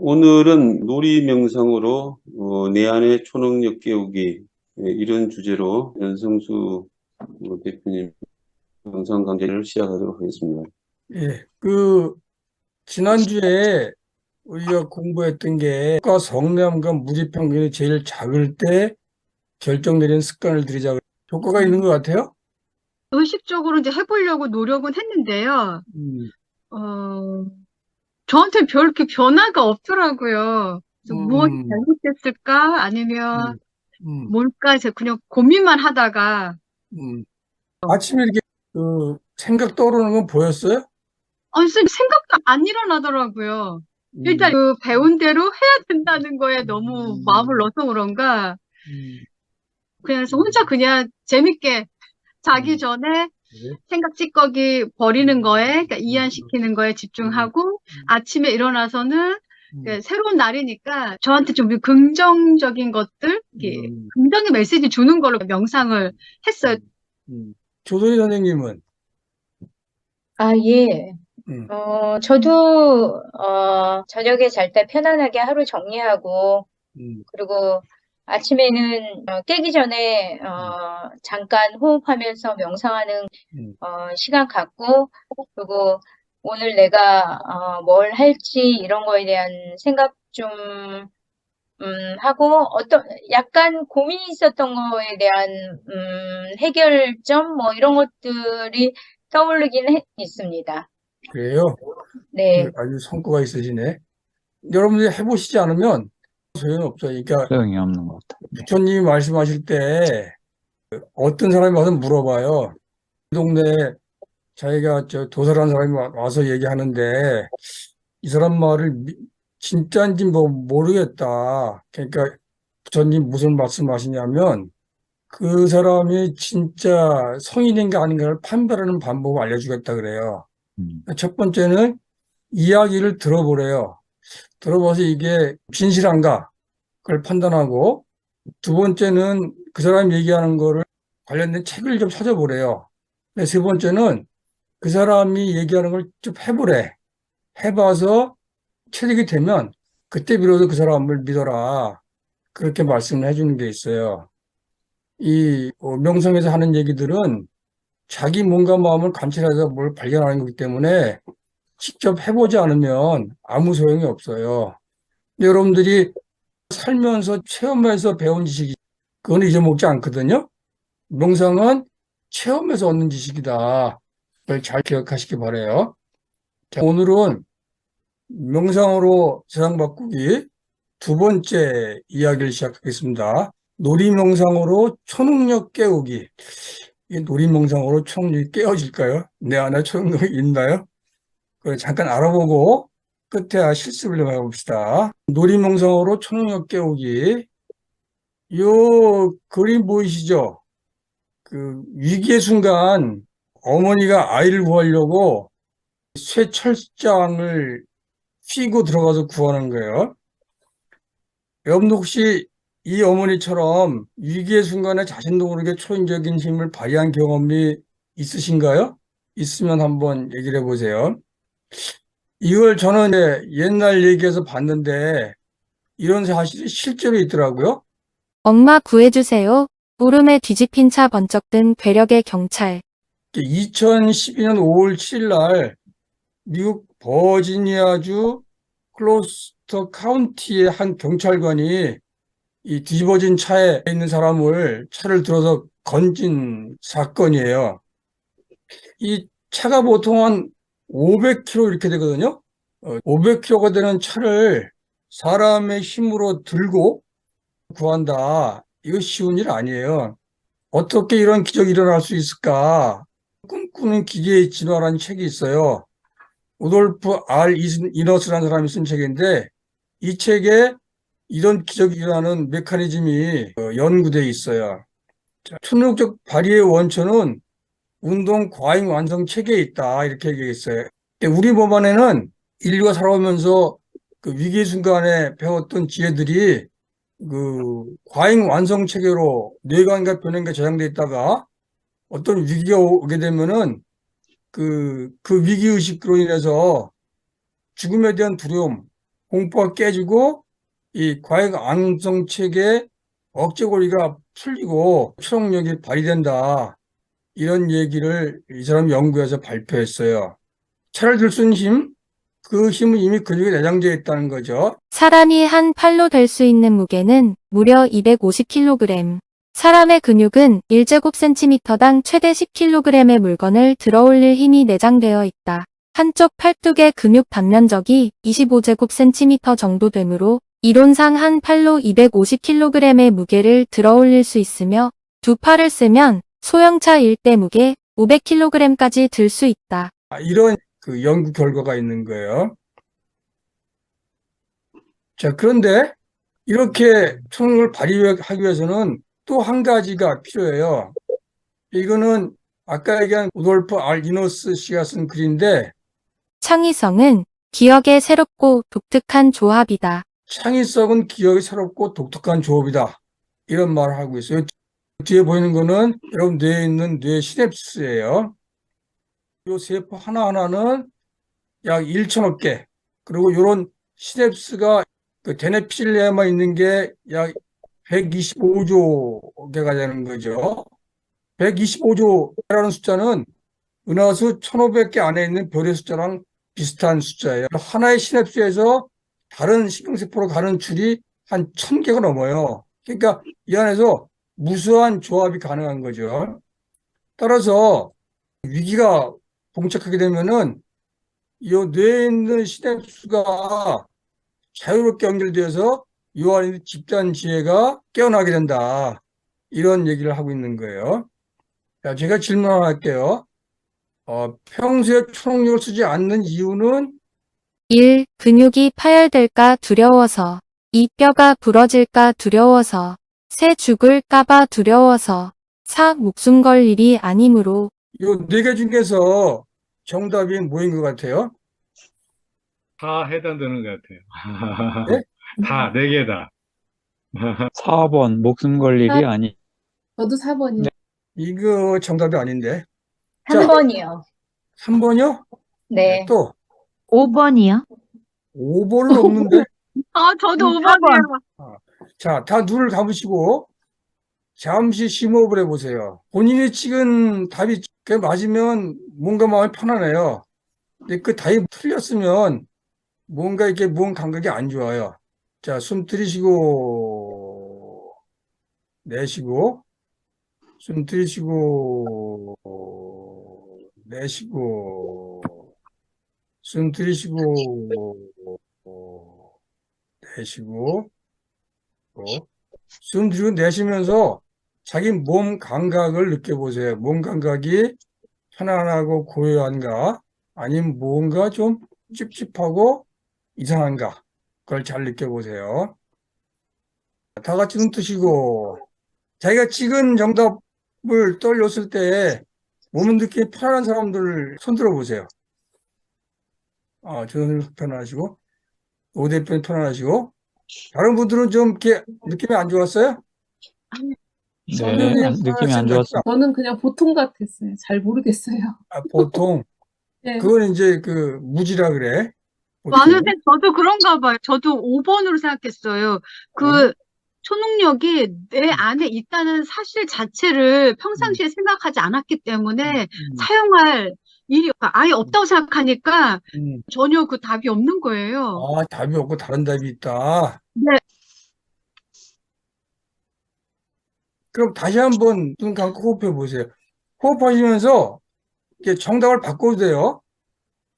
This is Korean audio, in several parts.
오늘은 놀이 명상으로 내 안의 초능력 깨우기 이런 주제로 연성수 대표님 명상 강좌를 시작하도록 하겠습니다. 예, 지난주에 우리가 공부했던 게 과 성량과 무지평균이 제일 작을 때 결정 내리는 습관을 들이자. 효과가 있는 것 같아요? 의식적으로 이제 해보려고 노력은 했는데요. 음, 어, 저한테 별 이렇게 변화가 없더라고요. 그래서 무엇이 음, 잘못됐을까? 아니면 음, 음, 뭘까? 제가 그냥 고민만 하다가, 아침에 이렇게 생각 떠오르는 건 보였어요? 선생님 생각도 안 일어나더라고요. 일단 음, 배운 대로 해야 된다는 거에 너무 마음을 음, 넣어서 그런가. 음, 그래서 혼자 그냥 재밌게 자기 음, 전에 그래? 생각 찌꺼기 버리는 거에, 그러니까 음, 이완시키는 거에 음, 집중하고, 음, 아침에 일어나서는 음, 새로운 날이니까 저한테 좀 긍정적인 것들, 이렇게 음, 긍정의 메시지 주는 걸로 명상을 했어요. 음. 조선희 선생님은, 아, 예. 음, 저도, 저녁에 잘 때 편안하게 하루 정리하고, 음, 그리고 아침에는 깨기 전에, 음, 잠깐 호흡하면서 명상하는, 음, 시간 갖고, 그리고 오늘 내가, 뭘 할지 이런 거에 대한 생각 좀, 하고, 약간 고민이 있었던 거에 대한, 해결점, 뭐, 이런 것들이 떠오르긴 있습니다. 그래요? 네. 아주 성과가 있으시네. 여러분들이 해보시지 않으면 소용없어요. 그러니까 소용이 없는 것 같아요. 부처님이 말씀하실 때 어떤 사람이 와서 물어봐요. 이 동네에 자기가 도사라는 사람이 와서 얘기하는데 이 사람 말을 진짜인지 뭐 모르겠다. 그러니까 부처님 무슨 말씀하시냐면 그 사람이 진짜 성인인가 아닌가를 판별하는 방법을 알려주겠다 그래요. 음, 첫 번째는 이야기를 들어보래요. 들어봐서 이게 진실한가 그걸 판단하고 두 번째는 그 사람이 얘기하는 거를 관련된 책을 좀 찾아보래요. 세 번째는 그 사람이 얘기하는 걸 좀 해보래. 해봐서 체득이 되면 그때 비로소 그 사람을 믿어라. 그렇게 말씀을 해주는 게 있어요. 이 명성에서 하는 얘기들은 자기 몸과 마음을 관찰해서 뭘 발견하는 거기 때문에 직접 해보지 않으면 아무 소용이 없어요. 여러분들이 살면서 체험해서 배운 지식이 그건 잊어먹지 않거든요. 명상은 체험에서 얻는 지식이다. 그걸 잘 기억하시기 바래요. 자, 오늘은 명상으로 세상 바꾸기 두 번째 이야기를 시작하겠습니다. 놀이명상으로 초능력 깨우기. 이 놀이명상으로 초능력이 깨어질까요? 내 안에 초능력이 있나요? 그걸 잠깐 알아보고 끝에 실습을 좀 해봅시다. 놀이명상으로 초능력 깨우기. 요 그림 보이시죠? 위기의 순간 어머니가 아이를 구하려고 쇠철장을 휘고 들어가서 구하는 거예요. 여러분도 혹시 이 어머니처럼 위기의 순간에 자신도 모르게 초인적인 힘을 발휘한 경험이 있으신가요? 있으면 한번 얘기를 해보세요. 이걸 저는 이제 옛날 얘기에서 봤는데 이런 사실이 실제로 있더라고요. 엄마 구해주세요. 울음에 뒤집힌 차 번쩍 든 괴력의 경찰. 2012년 5월 7일 날 미국 버지니아주 클로스터 카운티의 한 경찰관이 이 뒤집어진 차에 있는 사람을 차를 들어서 건진 사건이에요. 이 차가 보통 한 500km 이렇게 되거든요. 500km가 되는 차를 사람의 힘으로 들고 구한다. 이거 쉬운 일 아니에요. 어떻게 이런 기적이 일어날 수 있을까? 꿈꾸는 기계의 진화라는 책이 있어요. 우돌프 R. 이너스라는 사람이 쓴 책인데 이 책에 이런 기적이 일어나는 메커니즘이 연구되어 있어요. 자, 초능력적 발휘의 원천은 운동 과잉 완성 체계에 있다 이렇게 얘기했어요. 근데 우리 몸 안에는 인류가 살아오면서 그 위기 순간에 배웠던 지혜들이 과잉 완성 체계로 뇌관과 변형과 저장돼 있다가 어떤 위기가 오게 되면은 그 위기 의식으로 인해서 죽음에 대한 두려움 공포가 깨지고 이 과액 안정성 체계 억제 고리가 풀리고 초능력이 발휘된다. 이런 얘기를 이 사람 연구해서 발표했어요. 차를 들 수 있는 힘, 그 힘은 이미 근육에 내장되어 있다는 거죠. 사람이 한 팔로 될 수 있는 무게는 무려 250kg. 사람의 근육은 1제곱센티미터당 최대 10kg의 물건을 들어올릴 힘이 내장되어 있다. 한쪽 팔뚝의 근육 단면적이 25제곱센티미터 정도 되므로 이론상 한 팔로 250kg의 무게를 들어올릴 수 있으며 두 팔을 쓰면 소형차 1대 무게 500kg까지 들 수 있다. 이런 그 연구 결과가 있는 거예요. 자, 그런데 이렇게 초능력을 발휘하기 위해서는 또 한 가지가 필요해요. 이거는 아까 얘기한 우돌프 R. 리너스 씨가 쓴 글인데 창의성은 기억의 새롭고 독특한 조합이다. 창의성은 기억이 새롭고 독특한 조합이다. 이런 말을 하고 있어요. 뒤에 보이는 거는 여러분 뇌에 있는 뇌 시냅스예요. 이 세포 하나하나는 약 1천억 개. 그리고 이런 시냅스가 그 대뇌필리아만 있는 게 약 125조 개가 되는 거죠. 125조라는 숫자는 은하수 1500개 안에 있는 별의 숫자랑 비슷한 숫자예요. 하나의 시냅스에서 다른 신경세포로 가는 줄이 한 1000개가 넘어요. 그러니까 이 안에서 무수한 조합이 가능한 거죠. 따라서 위기가 봉착하게 되면은 이 뇌에 있는 시냅스가 자유롭게 연결되어서 이 안에 있는 집단 지혜가 깨어나게 된다. 이런 얘기를 하고 있는 거예요. 자, 제가 질문 하나 할게요. 평소에 초능력을 쓰지 않는 이유는 1. 근육이 파열될까 두려워서. 2. 뼈가 부러질까 두려워서. 3. 죽을까봐 두려워서. 4. 목숨 걸 일이 아니므로. 이 네 개 중에서 정답이 뭐인 것 같아요? 다 해당되는 것 같아요. 네? 다, 네 개 다. 4번 목숨 걸 일이 아니. 저도 4번이요. 이거 정답이 아닌데. 자, 3번이요. 3번이요? 네. 또 5번이요. 5번은 없는데. 저도 4번. 5번이에요. 자, 다 눈을 감으시고 잠시 심호흡을 해보세요. 본인이 찍은 답이 맞으면 뭔가 마음이 편하네요. 근데 그 답이 틀렸으면 뭔가 이렇게 무언 감각이 안 좋아요. 자, 숨 들이쉬고 내쉬고 숨 들이쉬고 내쉬고 숨 들이쉬고 내쉬고 숨 들이고 내쉬면서 자기 몸 감각을 느껴보세요. 몸 감각이 편안하고 고요한가 아니면 뭔가 좀 찝찝하고 이상한가 그걸 잘 느껴보세요. 다 같이 눈 뜨시고 자기가 찍은 정답을 떠올렸을 때 몸 느낌이 편안한 사람들 손 들어보세요. 저는 편안하시고 오 대표는 편안하시고 다른 분들은 좀 이렇게 느낌이 안 좋았어요? 네, 선생님 느낌이 안 좋았어요. 저는 그냥 보통 같았어요. 잘 모르겠어요. 보통 네. 그건 이제 그 무지라 그래. 보통. 만우생 저도 그런가 봐요. 저도 5번으로 생각했어요. 그 초능력이 내 안에 있다는 사실 자체를 평상시에 생각하지 않았기 때문에 사용할 일이 아예 없다고 생각하니까 전혀 그 답이 없는 거예요. 답이 없고 다른 답이 있다. 네. 그럼 다시 한번 눈 감고 호흡해 보세요. 호흡하시면서 이렇게 정답을 바꿔도 돼요.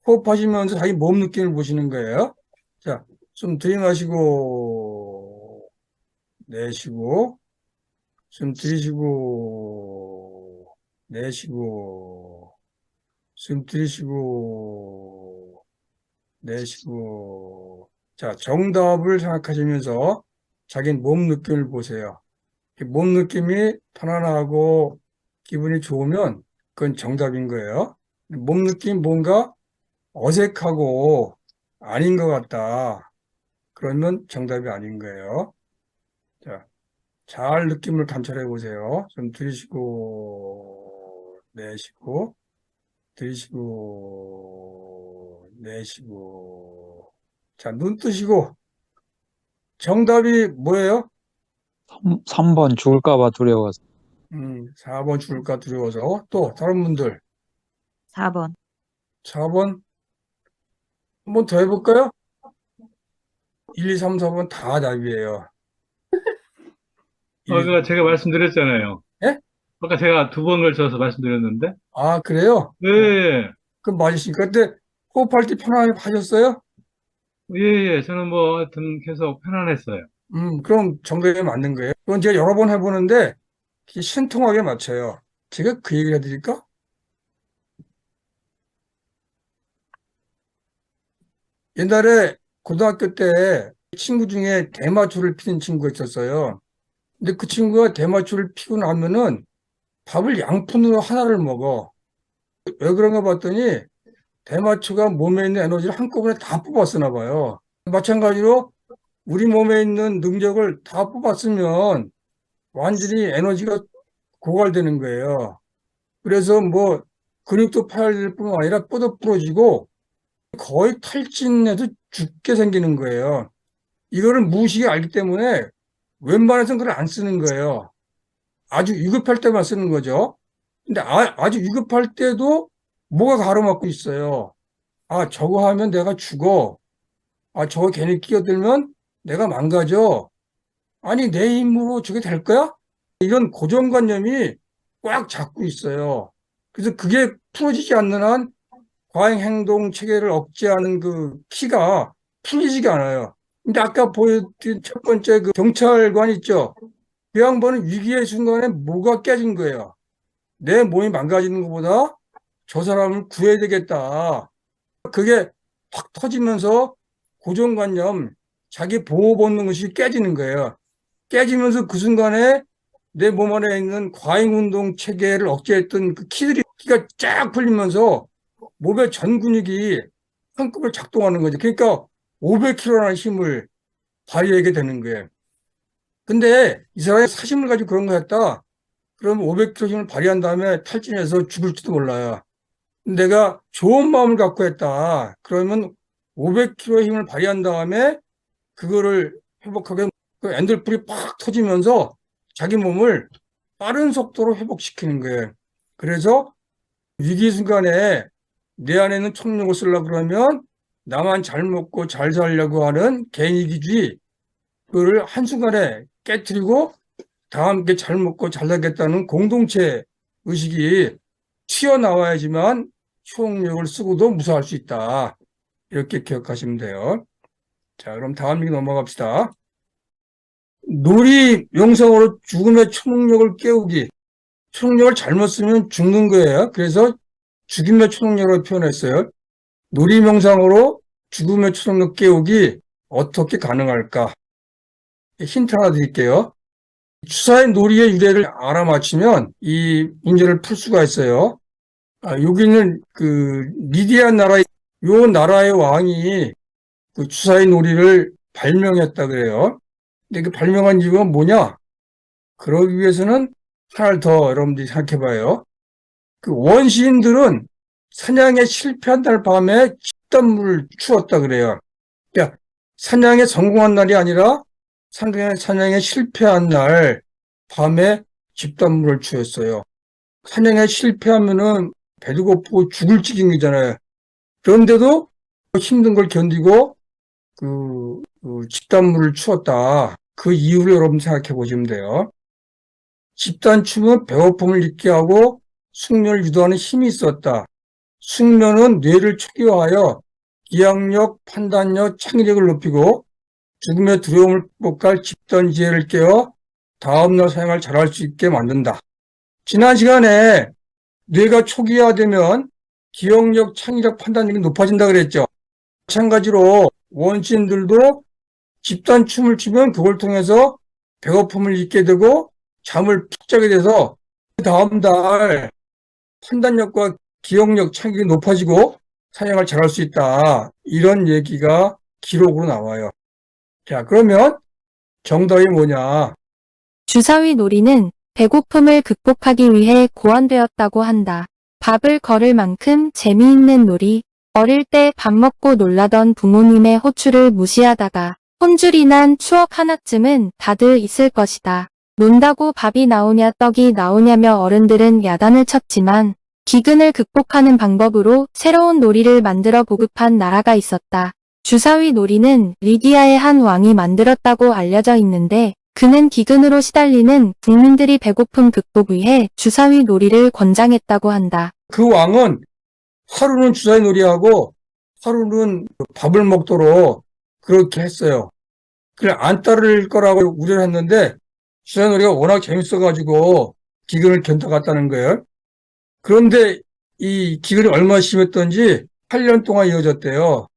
호흡하시면서 자기 몸 느낌을 보시는 거예요. 자, 숨 들이마시고 내쉬고 숨 들이쉬고 내쉬고 숨 들이쉬고 내쉬고 자, 정답을 생각하시면서 자기 몸 느낌을 보세요. 몸 느낌이 편안하고 기분이 좋으면 그건 정답인 거예요. 몸 느낌 뭔가 어색하고 아닌 것 같다. 그러면 정답이 아닌 거예요. 자, 잘 느낌을 관찰해 보세요. 좀 들이쉬고, 내쉬고, 들이쉬고, 내쉬고, 자, 눈 뜨시고 정답이 뭐예요? 3번 죽을까봐 두려워서. 4번 죽을까 두려워서. 또 다른 분들 4번. 4번 한 번 더 해볼까요? 1, 2, 3, 4번 다 답이에요. 아까 제가 말씀드렸잖아요. 예? 아까 제가 두 번 걸쳐서 말씀드렸는데. 아, 그래요? 네, 그럼 맞으시니까. 근데 호흡할 때 편안하게 하셨어요? 예, 예. 저는 뭐, 하여튼 계속 편안했어요. 그럼 정답이 맞는 거예요. 그건 제가 여러 번 해보는데 신통하게 맞춰요. 제가 그 얘기 해드릴까? 옛날에 고등학교 때 친구 중에 대마초를 피는 친구가 있었어요. 근데 그 친구가 대마초를 피고 나면은 밥을 양푼으로 하나를 먹어. 왜 그런가 봤더니 대마초가 몸에 있는 에너지를 한꺼번에 다 뽑았으나 봐요. 마찬가지로 우리 몸에 있는 능력을 다 뽑았으면 완전히 에너지가 고갈되는 거예요. 그래서 뭐 근육도 파열될 뿐만 아니라 뼈도 부러지고 거의 탈진해도 죽게 생기는 거예요. 이거를 무의식에 알기 때문에 웬만해서는 그걸 안 쓰는 거예요. 아주 위급할 때만 쓰는 거죠. 근데 아주 위급할 때도 뭐가 가로막고 있어요. 아, 저거 하면 내가 죽어. 아, 저거 괜히 끼어들면 내가 망가져. 아니, 내 힘으로 저게 될 거야? 이런 고정관념이 꽉 잡고 있어요. 그래서 그게 풀어지지 않는 한 과잉행동 체계를 억제하는 그 키가 풀리지가 않아요. 근데 아까 보여드린 첫 번째 그 경찰관 있죠? 그 양반은 위기의 순간에 뭐가 깨진 거예요. 내 몸이 망가지는 것보다 저 사람을 구해야 되겠다. 그게 팍 터지면서 고정관념, 자기 보호 본능 의식이 깨지는 거예요. 깨지면서 그 순간에 내 몸 안에 있는 과잉운동 체계를 억제했던 그 키가 쫙 풀리면서 몸의 전 근육이 한꺼번에 작동하는 거죠. 그러니까 500kg라는 힘을 발휘하게 되는 거예요. 근데 이 사람이 사심을 가지고 그런 거 했다. 그러면 500kg 힘을 발휘한 다음에 탈진해서 죽을지도 몰라요. 내가 좋은 마음을 갖고 했다. 그러면 500kg의 힘을 발휘한 다음에 그거를 회복하게 그 엔돌핀이 팍 터지면서 자기 몸을 빠른 속도로 회복시키는 거예요. 그래서 위기 순간에 내 안에 있는 총력을 쓰려고 그러면 나만 잘 먹고 잘 살려고 하는 개인이기주의, 그거를 한순간에 깨트리고 다 함께 잘 먹고 잘 살겠다는 공동체 의식이 튀어나와야지만 총력을 쓰고도 무사할 수 있다. 이렇게 기억하시면 돼요. 자, 그럼 다음 얘기 넘어갑시다. 놀이 명상으로 죽음의 초능력을 깨우기. 초능력을 잘못 쓰면 죽는 거예요. 그래서 죽임의 초능력으로 표현했어요. 놀이 명상으로 죽음의 초능력 깨우기 어떻게 가능할까? 힌트 하나 드릴게요. 주사의 놀이의 유래를 알아맞히면 이 문제를 풀 수가 있어요. 여기는 그 미디안 나라, 요 나라의 왕이 그 주사의 놀이를 발명했다 그래요. 근데 그 발명한 이유가 뭐냐? 그러기 위해서는 하나를 더 여러분들이 생각해 봐요. 그 원시인들은 사냥에 실패한 날 밤에 집단물을 추었다 그래요. 그러니까 사냥에 성공한 날이 아니라 사냥에 실패한 날 밤에 집단물을 추었어요. 사냥에 실패하면은 배도 고프고 죽을 지경이잖아요. 그런데도 힘든 걸 견디고 그 집단물을 추었다. 그 이유를 여러분 생각해 보시면 돼요. 집단춤은 배고픔을 잊게 하고 숙면을 유도하는 힘이 있었다. 숙면은 뇌를 초기화하여 기억력, 판단력, 창의력을 높이고 죽음의 두려움을 극복할 집단 지혜를 깨워 다음날 생활을 잘할 수 있게 만든다. 지난 시간에 뇌가 초기화되면 기억력, 창의력, 판단력이 높아진다 그랬죠. 마찬가지로 원시인들도 집단춤을 추면 그걸 통해서 배고픔을 잊게 되고 잠을 푹 자게 돼서 그 다음날 판단력과 기억력, 창의력이 높아지고 사냥을 잘할 수 있다. 이런 얘기가 기록으로 나와요. 자, 그러면 정답이 뭐냐? 주사위 놀이는 배고픔을 극복하기 위해 고안되었다고 한다. 밥을 걸을 만큼 재미있는 놀이. 어릴 때 밥 먹고 놀라던 부모님의 호출을 무시하다가 혼쭐이 난 추억 하나쯤은 다들 있을 것이다. 논다고 밥이 나오냐 떡이 나오냐며 어른들은 야단을 쳤지만 기근을 극복하는 방법으로 새로운 놀이를 만들어 보급한 나라가 있었다. 주사위 놀이는 리디아의 한 왕이 만들었다고 알려져 있는데 그는 기근으로 시달리는 국민들이 배고픔 극복 위해 주사위 놀이를 권장했다고 한다. 그 왕은 하루는 주사위 놀이하고 하루는 밥을 먹도록 그렇게 했어요. 그래 안 따를 거라고 우려를 했는데 주사위 놀이가 워낙 재밌어가지고 기근을 견뎌갔다는 거예요. 그런데 이 기근이 얼마나 심했던지 8년 동안 이어졌대요.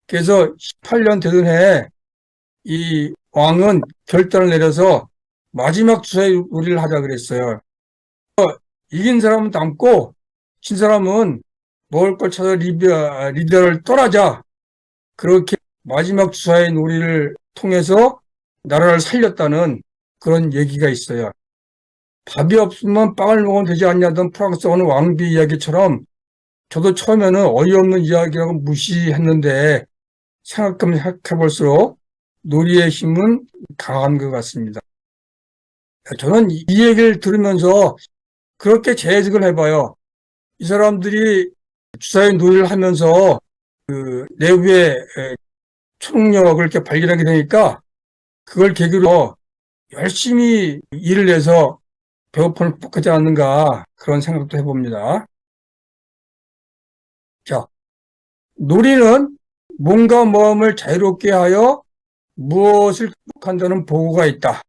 그래서 18년 되던 해에 이 왕은 결단을 내려서 마지막 주사위 놀이를 하자 그랬어요. 이긴 사람은 남고 진 사람은 먹을 걸 찾아 리비아를 떠나자. 그렇게 마지막 주사위 놀이를 통해서 나라를 살렸다는 그런 얘기가 있어요. 밥이 없으면 빵을 먹으면 되지 않냐던 프랑스어는 왕비 이야기처럼 저도 처음에는 어이없는 이야기라고 무시했는데 생각해볼수록 놀이의 힘은 강한 것 같습니다. 저는 이 얘기를 들으면서 그렇게 재해석을 해봐요. 이 사람들이 주사위 놀이를 하면서 그 내부의 초능력을 이렇게 발견하게 되니까 그걸 계기로 열심히 일을 해서 배고픔을 극복하지 않는가 그런 생각도 해봅니다. 자, 놀이는 몸과 마음을 자유롭게 하여 무엇을 극복한다는 보고가 있다.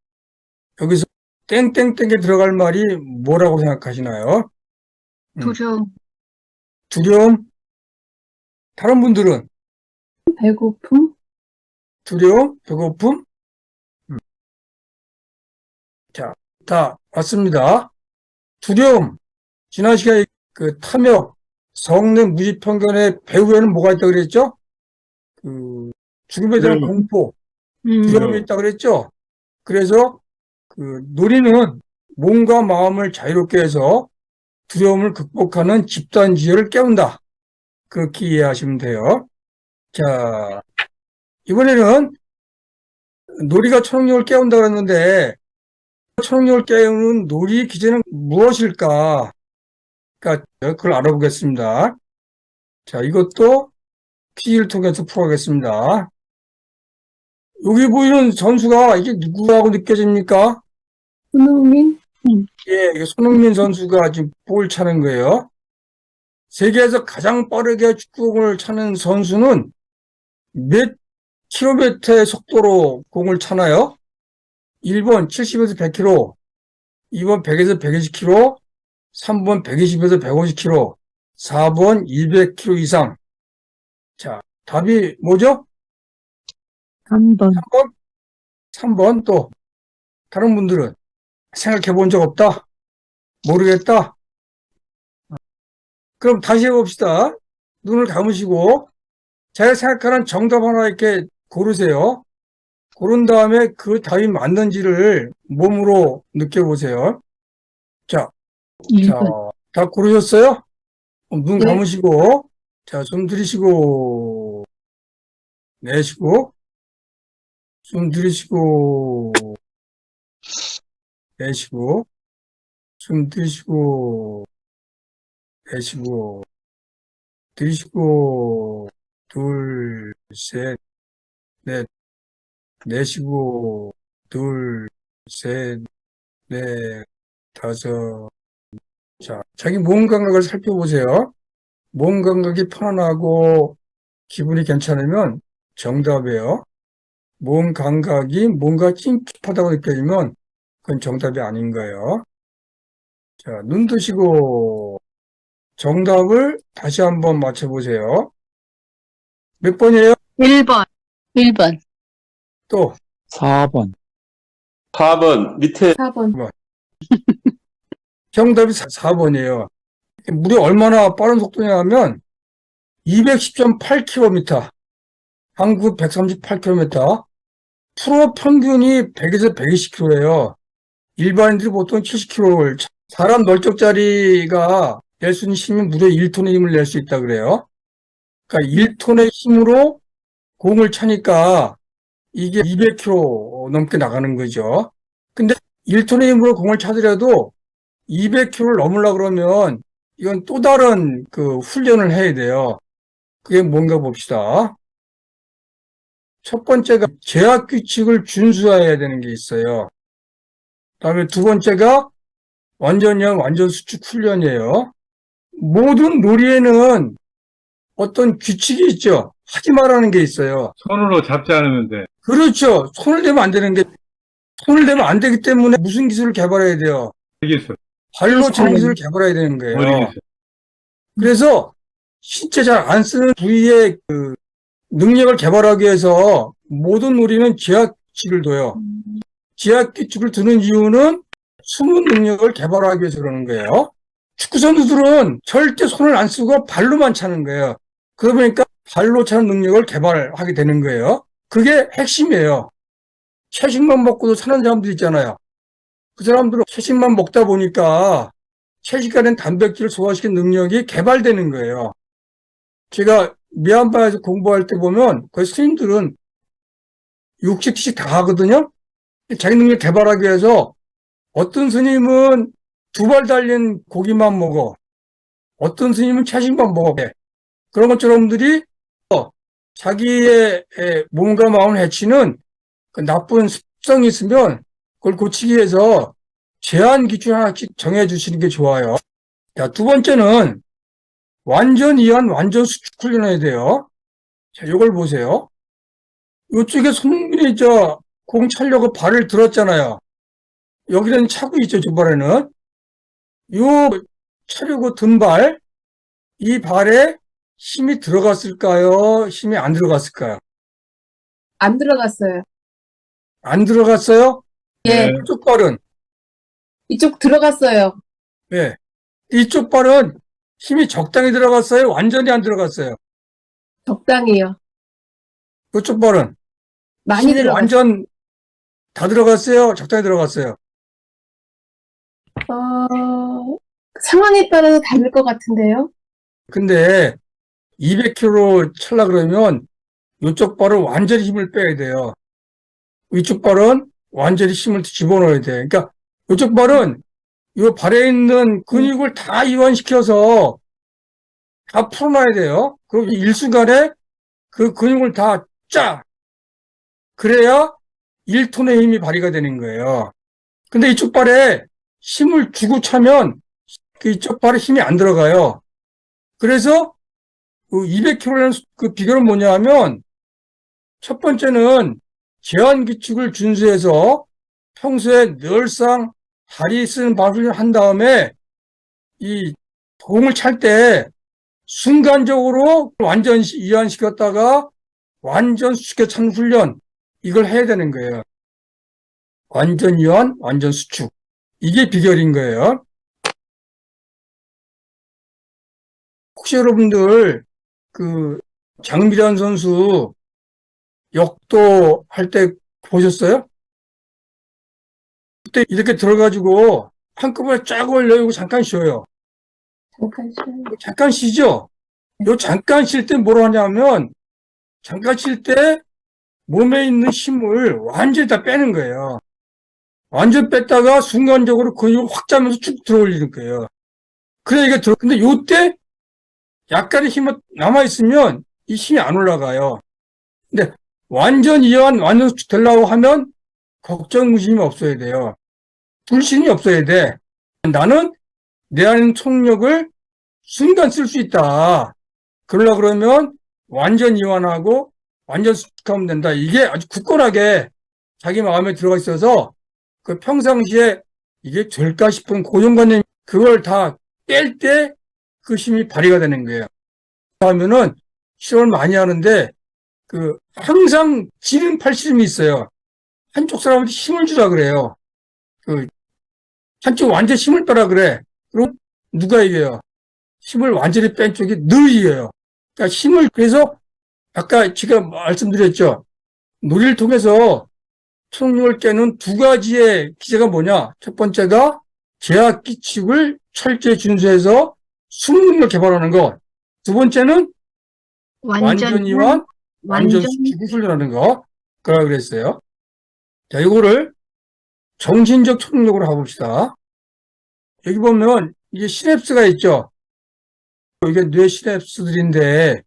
여기서 땡땡땡에 들어갈 말이 뭐라고 생각하시나요? 두려움. 두려움? 다른 분들은 배고픔? 두려움, 배고픔? 자, 다 맞습니다. 두려움. 지난 시간에 그 탐욕, 성내 무지편견의 배후에는 뭐가 있다고 그랬죠? 그 죽음에 대한 공포, 두려움이 있다고 그랬죠? 그래서 그 놀이는 몸과 마음을 자유롭게 해서 두려움을 극복하는 집단지혜를 깨운다. 그렇게 이해하시면 돼요. 자, 이번에는 놀이가 초능력을 깨운다 그랬는데 초능력을 깨우는 놀이의 기제는 무엇일까? 그러니까 그걸 알아보겠습니다. 자, 이것도 퀴즈를 통해서 풀어가겠습니다. 여기 보이는 선수가 이게 누구라고 느껴집니까? 손흥민? 예, 이게 손흥민 선수가 지금 볼을 차는 거예요. 세계에서 가장 빠르게 축구공을 차는 선수는 몇 킬로미터의 속도로 공을 차나요? 1번 70에서 100km, 2번 100에서 120km, 3번 120에서 150km, 4번 200km 이상. 자, 답이 뭐죠? 3번. 3번? 3번 또 다른 분들은 생각해 본 적 없다? 모르겠다? 그럼 다시 해봅시다. 눈을 감으시고 제가 생각하는 정답 하나 이렇게 고르세요. 고른 다음에 그 답이 맞는지를 몸으로 느껴보세요. 자, 다 고르셨어요? 눈 네. 감으시고, 자, 숨 들이쉬고, 내쉬고, 숨 들이쉬고, 내쉬고, 숨 들이쉬고, 내쉬고, 들이쉬고, 둘, 셋, 넷, 내쉬고, 둘, 셋, 넷, 다섯. 자, 자기 몸 감각을 살펴보세요. 몸 감각이 편안하고 기분이 괜찮으면 정답이에요. 몸 감각이 뭔가 찝찝하다고 느껴지면 그건 정답이 아닌 거예요. 자, 눈 뜨시고 정답을 다시 한번 맞춰보세요. 몇 번이에요? 1번. 1번. 또 4번. 4번 밑에 4번. 정답이 4번이에요. 물이 얼마나 빠른 속도냐 하면 210.8km, 한국 138km, 프로 평균이 100에서 120km예요. 일반인들이 보통 70km를, 사람 넓적자리가 낼 수 있는 힘이 무려 1톤의 힘을 낼 수 있다 그래요. 그러니까 1톤의 힘으로 공을 차니까 이게 200km 넘게 나가는 거죠. 근데 1톤의 힘으로 공을 차더라도 200km를 넘으려고 그러면 이건 또 다른 그 훈련을 해야 돼요. 그게 뭔가 봅시다. 첫 번째가 제약 규칙을 준수해야 되는 게 있어요. 그다음에 두 번째가 완전형, 완전 수축 훈련이에요. 모든 놀이에는 어떤 규칙이 있죠. 하지 말라는 게 있어요. 손으로 잡지 않으면 돼. 그렇죠. 손을 대면 안 되는 게, 손을 대면 안 되기 때문에 무슨 기술을 개발해야 돼요? 기술, 발로 차는 기술을 개발해야 되는 머리 거예요. 기술. 그래서 신체 잘 안 쓰는 부위의 그 능력을 개발하기 위해서 모든 놀이는 제약 규칙을 둬요. 제약 규칙을 두는 이유는 숨은 능력을 개발하기 위해서 그러는 거예요. 축구 선수들은 절대 손을 안 쓰고 발로만 차는 거예요. 그러다 보니까 발로 차는 능력을 개발하게 되는 거예요. 그게 핵심이에요. 채식만 먹고도 사는 사람들 있잖아요. 그 사람들은 채식만 먹다 보니까 채식화된 단백질을 소화시키는 능력이 개발되는 거예요. 제가 미얀마에서 공부할 때 보면 그 스님들은 60씩 다 하거든요. 자기 능력 개발하기 위해서 어떤 스님은 2발 달린 고기만 먹어. 어떤 스님은 채식만 먹어. 그런 것처럼들이 자기의 몸과 마음을 해치는 그 나쁜 습성이 있으면 그걸 고치기 위해서 제한 기준 하나씩 정해 주시는 게 좋아요. 자, 두 번째는 완전 이완, 완전 수축 훈련해야 돼요. 자, 이걸 보세요. 이쪽에 손흥민이 공 차려고 발을 들었잖아요. 여기는 차고 있죠, 두 발에는. 요 차려고 든 발, 이 발에 힘이 들어갔을까요? 힘이 안 들어갔을까요? 안 들어갔어요. 안 들어갔어요? 예, 네. 이쪽 발은? 이쪽 들어갔어요. 예. 이쪽 발은 힘이 적당히 들어갔어요? 완전히 안 들어갔어요? 적당히요. 이쪽 발은? 많이 힘이 들어갔어요. 완전 다 들어갔어요? 적당히 들어갔어요? 상황에 따라서 다를 것 같은데요. 근데 200km 찰라 그러면 이쪽 발은 완전히 힘을 빼야 돼요. 이쪽 발은 완전히 힘을 집어넣어야 돼. 그러니까 이쪽 발은 이 발에 있는 근육을 다 이완시켜서 다 풀어놔야 돼요. 그리고 일순간에 그 근육을 다 짜. 그래야 1톤의 힘이 발휘가 되는 거예요. 근데 이쪽 발에 힘을 주고 차면 이쪽 발에 힘이 안 들어가요. 그래서 그 200km라는 그 비결은 뭐냐 하면 첫 번째는 제한 규칙을 준수해서 평소에 늘상 다리 쓰는 발을 한 다음에 이 공을 찰 때 순간적으로 완전 이완시켰다가 완전 수축에 찬 훈련 이걸 해야 되는 거예요. 완전 이완, 완전 수축. 이게 비결인 거예요. 혹시 여러분들 그 장미란 선수 역도 할 때 보셨어요? 그때 이렇게 들어가지고 한꺼번에 쫙 올려고 잠깐 쉬어요. 잠깐 쉬죠? 요 잠깐 쉴 때 뭐라 하냐면 잠깐 쉴 때 몸에 있는 힘을 완전히 다 빼는 거예요. 완전 뺐다가 순간적으로 근육을 확 짜면서 쭉 들어 올리는 거예요. 그래 이게 근데 요때 약간의 힘이 남아있으면 이 힘이 안 올라가요. 근데 완전 이완, 완전 수축 되려고 하면 걱정, 의심이 없어야 돼요. 불신이 없어야 돼. 나는 내 안에 있는 총력을 순간 쓸 수 있다. 그러려고 그러면 완전 이완하고 완전 수축하면 된다. 이게 아주 굳건하게 자기 마음에 들어가 있어서 그 평상시에 이게 될까 싶은 고정관념 그걸 다 뺄 때 그 힘이 발휘가 되는 거예요. 하면은 실험을 많이 하는데 그 항상 지름 팔씨름이 있어요. 한쪽 사람한테 힘을 주라 그래요. 그 한쪽 완전 힘을 빼라 그래. 그럼 누가 이겨요? 힘을 완전히 뺀 쪽이 늘 이겨요. 그러니까 힘을 그래서 아까 제가 말씀드렸죠. 놀이를 통해서 초능력을 깨는 두 가지의 기제가 뭐냐? 첫 번째가 제약 규칙을 철저히 준수해서 수능력을 개발하는 것. 두 번째는 완전히와 완전 수축을 훈련하는 거. 그러라 그랬어요. 자, 이거를 정신적 초능력으로 가봅시다. 여기 보면 이게 시냅스가 있죠. 이게 뇌 시냅스들인데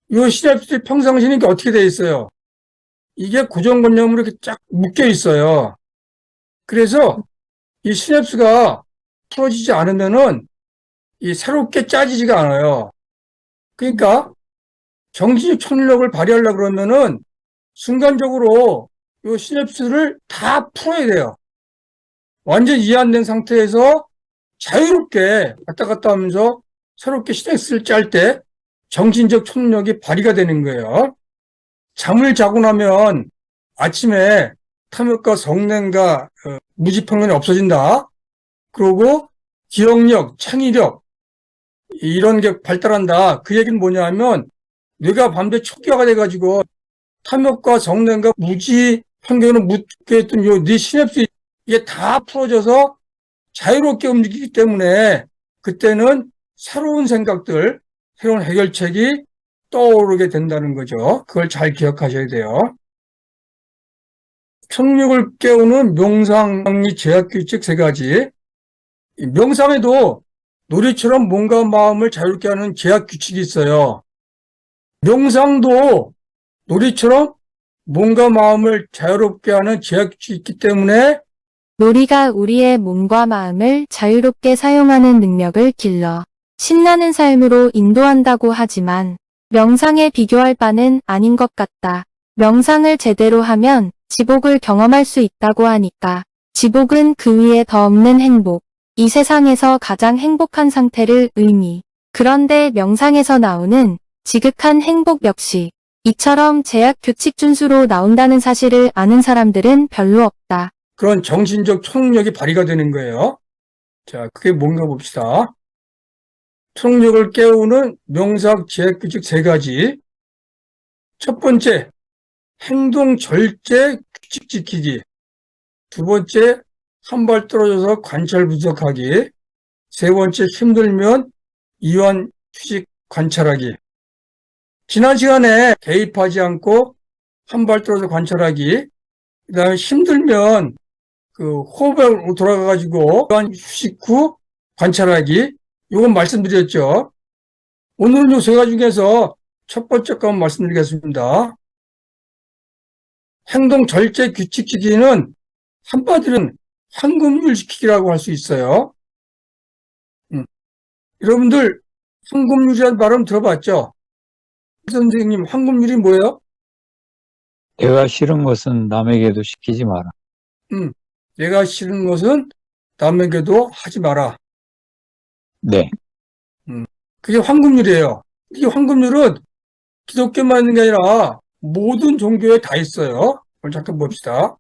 이 시냅스들이 평상시에 이게 어떻게 돼 있어요? 이게 고정관념으로 이렇게 쫙 묶여 있어요. 그래서 이 시냅스가 풀어지지 않으면은 이 새롭게 짜지지가 않아요. 그러니까 정신적 초능력을 발휘하려고 그러면은 순간적으로 이 시냅스를 다 풀어야 돼요. 완전 이해 안 된 상태에서 자유롭게 왔다 갔다 하면서 새롭게 시냅스를 짤 때 정신적 초능력이 발휘가 되는 거예요. 잠을 자고 나면 아침에 탐욕과 성냄과 무지평면이 없어진다. 그리고 기억력, 창의력 이런 게 발달한다. 그 얘기는 뭐냐 하면 뇌가 밤새 초기화가 돼가지고 탐욕과 성냄과 무지 편견을 묻게 했던 요 뇌 시냅스 이게 다 풀어져서 자유롭게 움직이기 때문에 그때는 새로운 생각들, 새로운 해결책이 떠오르게 된다는 거죠. 그걸 잘 기억하셔야 돼요. 초능력을 깨우는 명상이 제약규칙 3가지. 명상에도 놀이처럼 몸과 마음을 자유롭게 하는 제약규칙이 있어요. 명상도 놀이처럼 몸과 마음을 자유롭게 하는 제약규칙이 있기 때문에 놀이가 우리의 몸과 마음을 자유롭게 사용하는 능력을 길러 신나는 삶으로 인도한다고 하지만 명상에 비교할 바는 아닌 것 같다. 명상을 제대로 하면 지복을 경험할 수 있다고 하니까 지복은 그 위에 더 없는 행복, 이 세상에서 가장 행복한 상태를 의미. 그런데 명상에서 나오는 지극한 행복 역시 이처럼 제약 규칙 준수로 나온다는 사실을 아는 사람들은 별로 없다. 그런 정신적 초능력이 발휘가 되는 거예요. 자, 그게 뭔가 봅시다. 초능력을 깨우는 명상 제약규칙 3가지. 첫 번째, 행동 절제 규칙 지키기. 두 번째, 한 발 떨어져서 관찰 분석하기. 세 번째, 힘들면 이완 휴식 관찰하기. 지난 시간에 개입하지 않고 한 발 떨어져 관찰하기. 그 다음에 힘들면 그 호흡으로 돌아가가지고 이완 휴식 후 관찰하기. 이건 말씀드렸죠. 오늘은 이 3가지 중에서 첫 번째 거 말씀드리겠습니다. 행동 절제 규칙 지키기는 한마디로는 황금률 지키기라고 할 수 있어요. 여러분들 황금률이라는 발음 들어봤죠? 선생님, 황금률이 뭐예요? 내가 싫은 것은 남에게도 시키지 마라. 내가 싫은 것은 남에게도 하지 마라. 네. 그게 황금률이에요. 이 황금률은 기독교만 있는 게 아니라 모든 종교에 다 있어요. 오늘 잠깐 봅시다.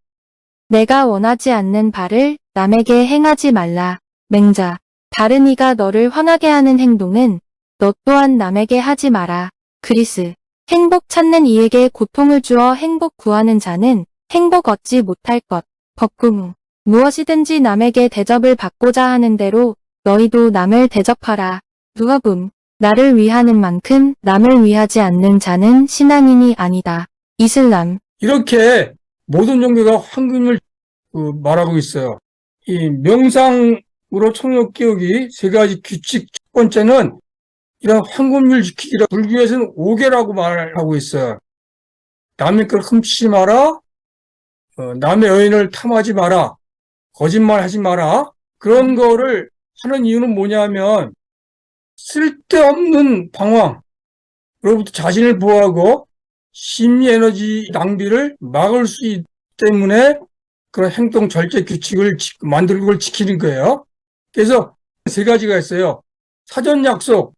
내가 원하지 않는 바를 남에게 행하지 말라. 맹자. 다른 이가 너를 화나게 하는 행동은 너 또한 남에게 하지 마라. 그리스. 행복 찾는 이에게 고통을 주어 행복 구하는 자는 행복 얻지 못할 것. 법궁. 무엇이든지 남에게 대접을 받고자 하는 대로 너희도 남을 대접하라. 누가복음. 나를 위하는 만큼 남을 위하지 않는 자는 신앙인이 아니다. 이슬람. 이렇게 모든 종교가 황금률 말하고 있어요. 이 명상으로 초능력 깨우기 3가지 규칙 첫 번째는 이런 황금률 지키기라 불교에서는 5개라고 말하고 있어요. 남의 걸 훔치지 마라. 남의 여인을 탐하지 마라. 거짓말 하지 마라. 그런 거를 하는 이유는 뭐냐면 쓸데없는 방황으로부터 자신을 보호하고 심리 에너지 낭비를 막을 수 있기 때문에 그런 행동 절제 규칙을 만들고 그걸 지키는 거예요. 그래서 3가지가 있어요. 사전 약속,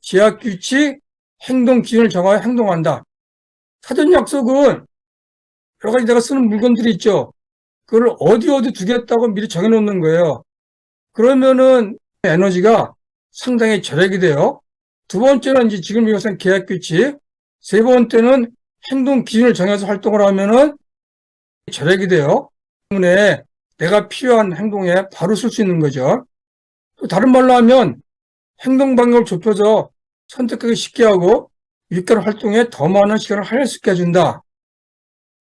제약 규칙, 행동 기준을 정하여 행동한다. 사전 약속은 여러 가지 내가 쓰는 물건들이 있죠. 그걸 어디 두겠다고 미리 정해놓는 거예요. 그러면은 에너지가 상당히 절약이 돼요. 두 번째는 이제 지금 이것은 계약 규칙. 3번째는 행동 기준을 정해서 활동을 하면은 절약이 돼요. 때문에 내가 필요한 행동에 바로 쓸 수 있는 거죠. 또 다른 말로 하면 행동 방법을 좁혀서 선택하기 쉽게 하고 윗가를 활동에 더 많은 시간을 할애할 수 있게 해준다.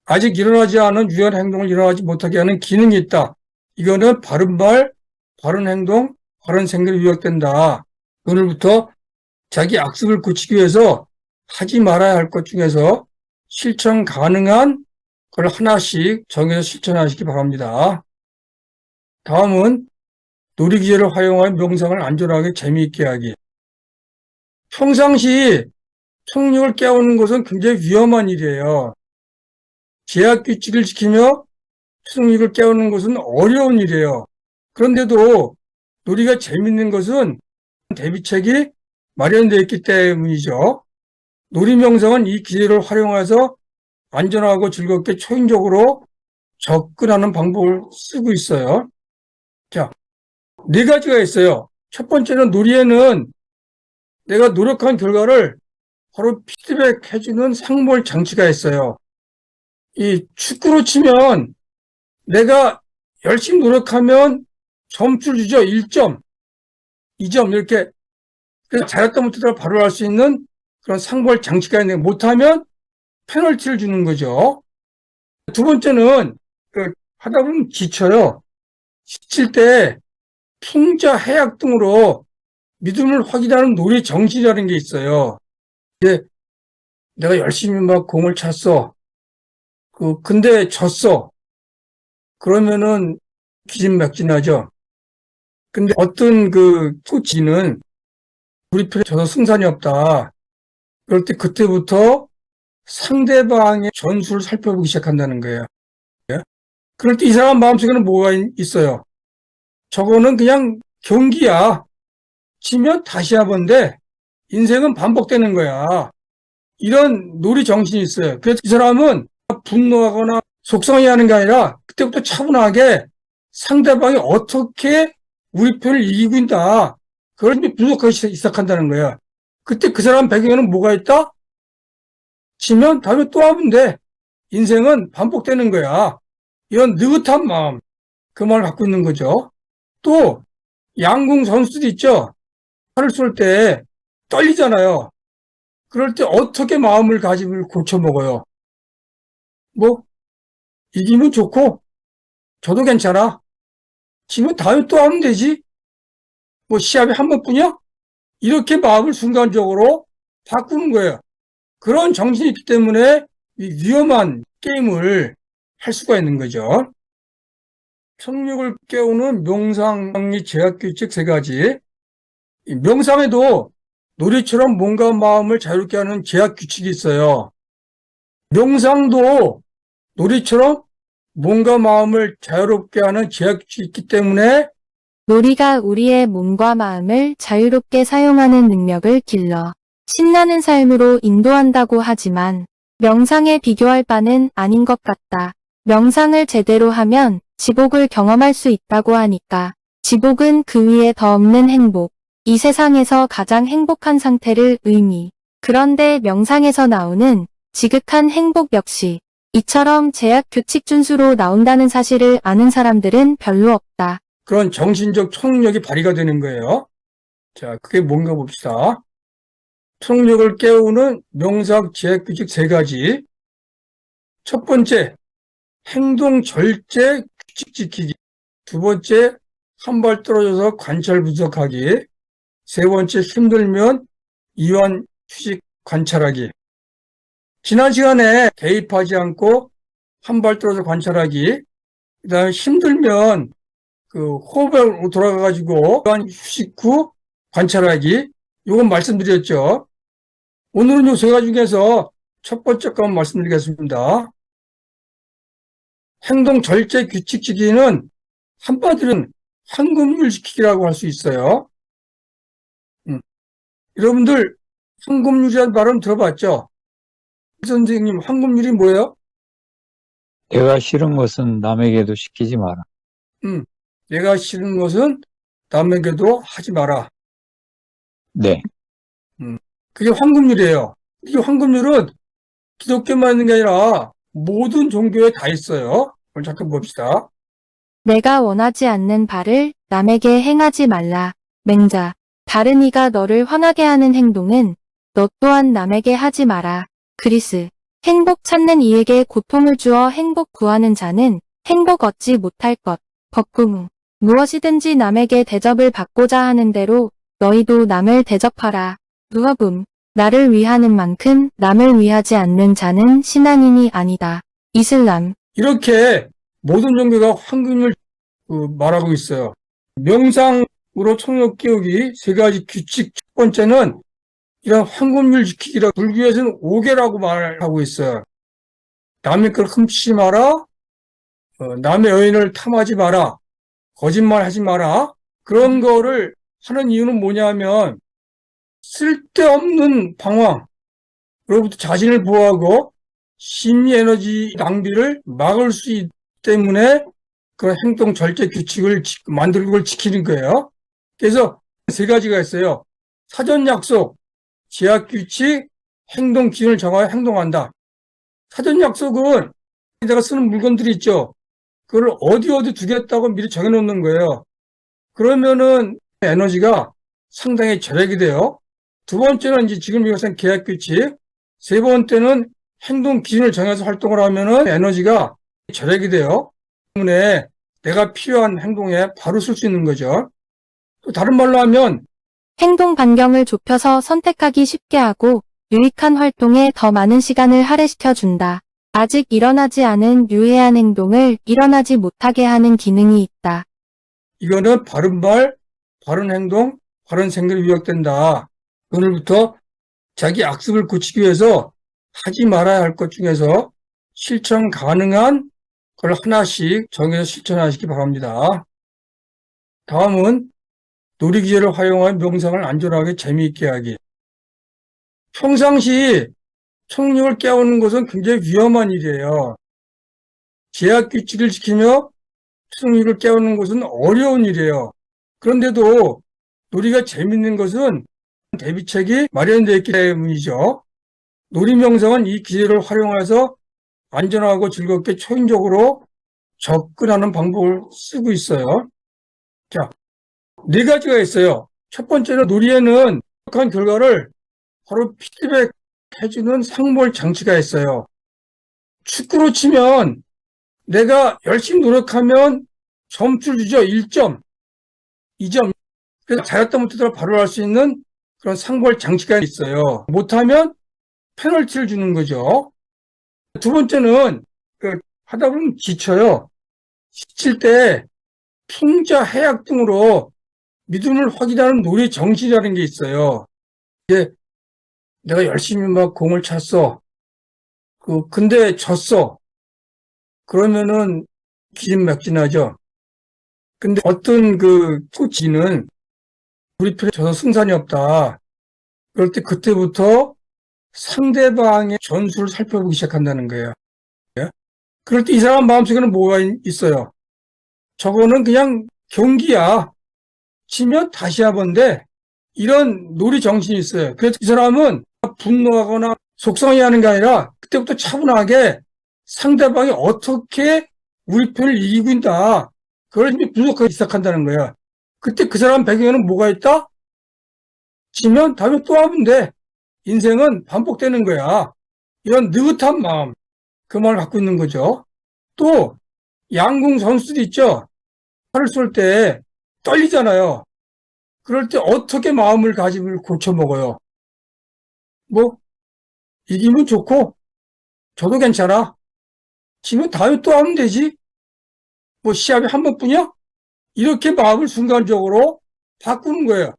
아직 일어나지 않은 유한 행동을 일어나지 못하게 하는 기능이 있다. 이거는 바른 말, 바른 행동, 바른 생각이 위협된다. 오늘부터 자기 악습을 고치기 위해서 하지 말아야 할 것 중에서 실천 가능한 걸 하나씩 정해서 실천하시기 바랍니다. 다음은 놀이기계를 활용하여 명상을 안전하게 재미있게 하기. 평상시 청력을 깨우는 것은 굉장히 위험한 일이에요. 제약 규칙을 지키며 청력을 깨우는 것은 어려운 일이에요. 그런데도 놀이가 재밌는 것은 대비책이 마련되어 있기 때문이죠. 놀이 명상은 이 기회를 활용해서 안전하고 즐겁게 초인적으로 접근하는 방법을 쓰고 있어요. 자, 4가지가 있어요. 첫 번째는 놀이에는 내가 노력한 결과를 바로 피드백 해주는 상몰 장치가 있어요. 이 축구로 치면 내가 열심히 노력하면 점수를 주죠. 1점, 2점 이렇게. 그래서 잘했다 못했다 바로 알 수 있는 그런 상벌 장치가 있는데 못하면 페널티를 주는 거죠. 두 번째는 하다 보면 지쳐요. 지칠 때 풍자, 해약 등으로 믿음을 확인하는 놀이 정신이라는 게 있어요. 내가 열심히 막 공을 찼어. 근데 졌어. 그러면은 기진맥진하죠. 근데 어떤 코치는 우리 편에 져서 승산이 없다. 그럴 때 그때부터 상대방의 전술을 살펴보기 시작한다는 거예요. 그럴 때 이 사람 마음속에는 뭐가 있어요? 저거는 그냥 경기야. 지면 다시 한번데 인생은 반복되는 거야. 이런 놀이 정신이 있어요. 그래서 이 사람은 분노하거나 속상해하는 게 아니라 그때부터 차분하게 상대방이 어떻게 우리 편을 이기고 있다. 그걸 분석하기 시작한다는 거야. 그때 그 사람 배경에는 뭐가 있다? 지면 다음에 또 하면 돼. 인생은 반복되는 거야. 이런 느긋한 마음, 그 마음을 갖고 있는 거죠. 또 양궁 선수도 있죠. 팔을 쏠 때 떨리잖아요. 그럴 때 어떻게 마음을 가짐을 고쳐 먹어요? 이기면 좋고 저도 괜찮아. 지면 다음에 또 하면 되지. 시합이 한 번뿐이야? 이렇게 마음을 순간적으로 바꾸는 거예요. 그런 정신이 있기 때문에 이 위험한 게임을 할 수가 있는 거죠. 청력을 깨우는 명상 및 제약 규칙 3가지. 명상에도 놀이처럼 몸과 마음을 자유롭게 하는 제약 규칙이 있어요. 명상도 놀이처럼 몸과 마음을 자유롭게 하는 제약 규칙이 있기 때문에 놀이가 우리의 몸과 마음을 자유롭게 사용하는 능력을 길러 신나는 삶으로 인도한다고 하지만 명상에 비교할 바는 아닌 것 같다. 명상을 제대로 하면 지복을 경험할 수 있다고 하니까 지복은 그 위에 더 없는 행복, 이 세상에서 가장 행복한 상태를 의미. 그런데 명상에서 나오는 지극한 행복 역시 이처럼 제약 규칙 준수로 나온다는 사실을 아는 사람들은 별로 없다. 그런 정신적 초능력이 발휘가 되는 거예요. 자, 그게 뭔가 봅시다. 초능력을 깨우는 명상 제약 규칙 3가지. 첫 번째, 행동 절제 규칙 지키기. 두 번째, 한 발 떨어져서 관찰 분석하기. 세 번째, 힘들면 이완 휴식 관찰하기. 지난 시간에 개입하지 않고 한 발 떨어져 관찰하기. 그 다음에 힘들면 호흡으로 돌아가가지고 이완 휴식 후 관찰하기. 요건 말씀드렸죠. 오늘은 요 3가지 중에서 첫 번째 거 말씀드리겠습니다. 행동 절제 규칙 지키기는 한마디로는 황금률 지키기라고 할 수 있어요. 여러분들 황금률이라는 발음 들어봤죠? 선생님, 황금률이 뭐예요? 내가 싫은 것은 남에게도 시키지 마라. 내가 싫은 것은 남에게도 하지 마라. 네. 그게 황금률이에요. 이 황금률은 기독교만 있는 게 아니라 모든 종교에 다 있어요. 오늘 잠깐 봅시다. 내가 원하지 않는 바를 남에게 행하지 말라. 맹자. 다른 이가 너를 화나게 하는 행동은 너 또한 남에게 하지 마라. 그리스. 행복 찾는 이에게 고통을 주어 행복 구하는 자는 행복 얻지 못할 것. 법궁. 무엇이든지 남에게 대접을 받고자 하는 대로 너희도 남을 대접하라. 누가붐. 나를 위하는 만큼 남을 위하지 않는 자는 신앙인이 아니다. 이슬람. 이렇게 모든 종교가 황금을 말하고 있어요. 명상으로 청력 깨우기 세 가지 규칙. 첫 번째는 이런 황금률 지키기라 불교에서는 5개라고 말하고 있어요. 남의 걸 훔치지 마라, 남의 여인을 탐하지 마라, 거짓말하지 마라. 그런 거를 하는 이유는 뭐냐면 쓸데없는 방황으로부터 자신을 보호하고 심리 에너지 낭비를 막을 수 있기 때문에 그런 행동 절제 규칙을 만들고 그걸 지키는 거예요. 그래서 세 가지가 있어요. 사전 약속, 제약 규칙, 행동 기준을 정하여 행동한다. 사전 약속은 내가 쓰는 물건들이 있죠. 그걸 어디 두겠다고 미리 정해놓는 거예요. 그러면은 에너지가 상당히 절약이 돼요. 두 번째는 이제 지금 이것은 계약 규칙. 세 번째는 행동 기준을 정해서 활동을 하면은 에너지가 절약이 돼요. 때문에 내가 필요한 행동에 바로 쓸 수 있는 거죠. 또 다른 말로 하면 행동 반경을 좁혀서 선택하기 쉽게 하고 유익한 활동에 더 많은 시간을 할애시켜 준다. 아직 일어나지 않은 유해한 행동을 일어나지 못하게 하는 기능이 있다. 이거는 바른 말, 바른 행동, 바른 생각이 위협된다. 오늘부터 자기 악습을 고치기 위해서 하지 말아야 할 것 중에서 실천 가능한 걸 하나씩 정해서 실천하시기 바랍니다. 다음은 놀이기계를 활용한 명상을 안전하게 재미있게 하기. 평상시 청력을 깨우는 것은 굉장히 위험한 일이에요. 제약 규칙을 지키며 청력을 깨우는 것은 어려운 일이에요. 그런데도 놀이가 재밌는 것은 대비책이 마련되어 있기 때문이죠. 놀이 명상은 이 기회를 활용해서 안전하고 즐겁게 초인적으로 접근하는 방법을 쓰고 있어요. 자, 네 가지가 있어요. 첫 번째는 놀이에는 한 결과를 바로 피드백 해주는 상몰 장치가 있어요. 축구로 치면 내가 열심히 노력하면 점수를 주죠. 1점, 2점. 그래서 잘했다 못했다 바로 할 수 있는 그런 상벌 장치가 있어요. 못하면 페널티를 주는 거죠. 두 번째는 하다 보면 지쳐요. 지칠 때 풍자, 해약 등으로 믿음을 확인하는 놀이 정신이라는 게 있어요. 이게 내가 열심히 막 공을 찼어. 근데 졌어. 그러면은 기진맥진하죠. 근데 어떤 코치는 우리 편에 져서 승산이 없다. 그럴 때 그때부터 상대방의 전술을 살펴보기 시작한다는 거예요. 그럴 때 이 사람 마음속에는 뭐가 있어요? 저거는 그냥 경기야. 지면 다시 한번데 이런 놀이 정신이 있어요. 그래서 이 사람은 분노하거나 속상해하는 게 아니라 그때부터 차분하게 상대방이 어떻게 우리 편을 이기고 있다. 그걸 분석하기 시작한다는 거야. 그때 그 사람 배경에는 뭐가 있다? 지면 다음에 또 하면 돼. 인생은 반복되는 거야. 이런 느긋한 마음, 그 마음을 갖고 있는 거죠. 또 양궁 선수들 있죠. 팔을 쏠 때 떨리잖아요. 그럴 때 어떻게 마음을 가짐을 고쳐먹어요? 이기면 좋고 저도 괜찮아. 지면 다음에 또 하면 되지. 시합이 한 번뿐이야? 이렇게 마음을 순간적으로 바꾸는 거예요.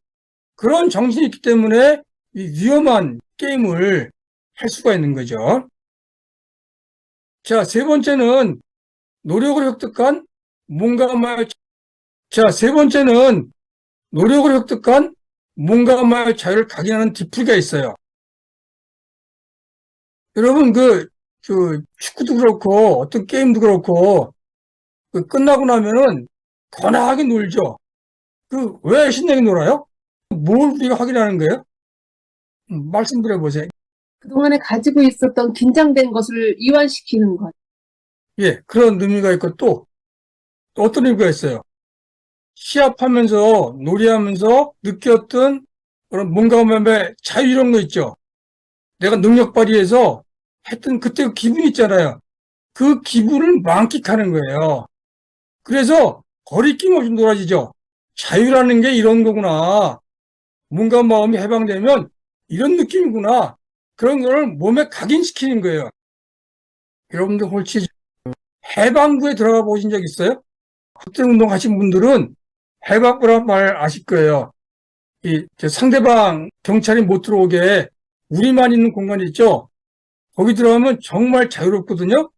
그런 정신이 있기 때문에 이 위험한 게임을 할 수가 있는 거죠. 자, 세 번째는 노력을 획득한 몸과마의 자유를 각인하는 디프리가 있어요. 여러분, 축구도 그렇고, 어떤 게임도 그렇고, 끝나고 나면은 거나하게 놀죠. 왜 신나게 놀아요? 뭘 우리가 확인하는 거예요? 말씀드려보세요. 그동안에 가지고 있었던 긴장된 것을 이완시키는 것. 예, 그런 의미가 있고 또 어떤 의미가 있어요? 시합하면서, 놀이하면서 느꼈던 그런 몸과 마음의 자유 이런 거 있죠. 내가 능력 발휘해서 했던 그때 그 기분 있잖아요. 그 기분을 만끽하는 거예요. 그래서 거리낌 없이 놀아지죠. 자유라는 게 이런 거구나. 뭔가 마음이 해방되면 이런 느낌이구나. 그런 거를 몸에 각인시키는 거예요. 여러분들 혹시 해방구에 들어가 보신 적 있어요? 그때 운동 하신 분들은 해방구란 말 아실 거예요. 상대방 경찰이 못 들어오게 우리만 있는 공간 있죠? 거기 들어가면 정말 자유롭거든요?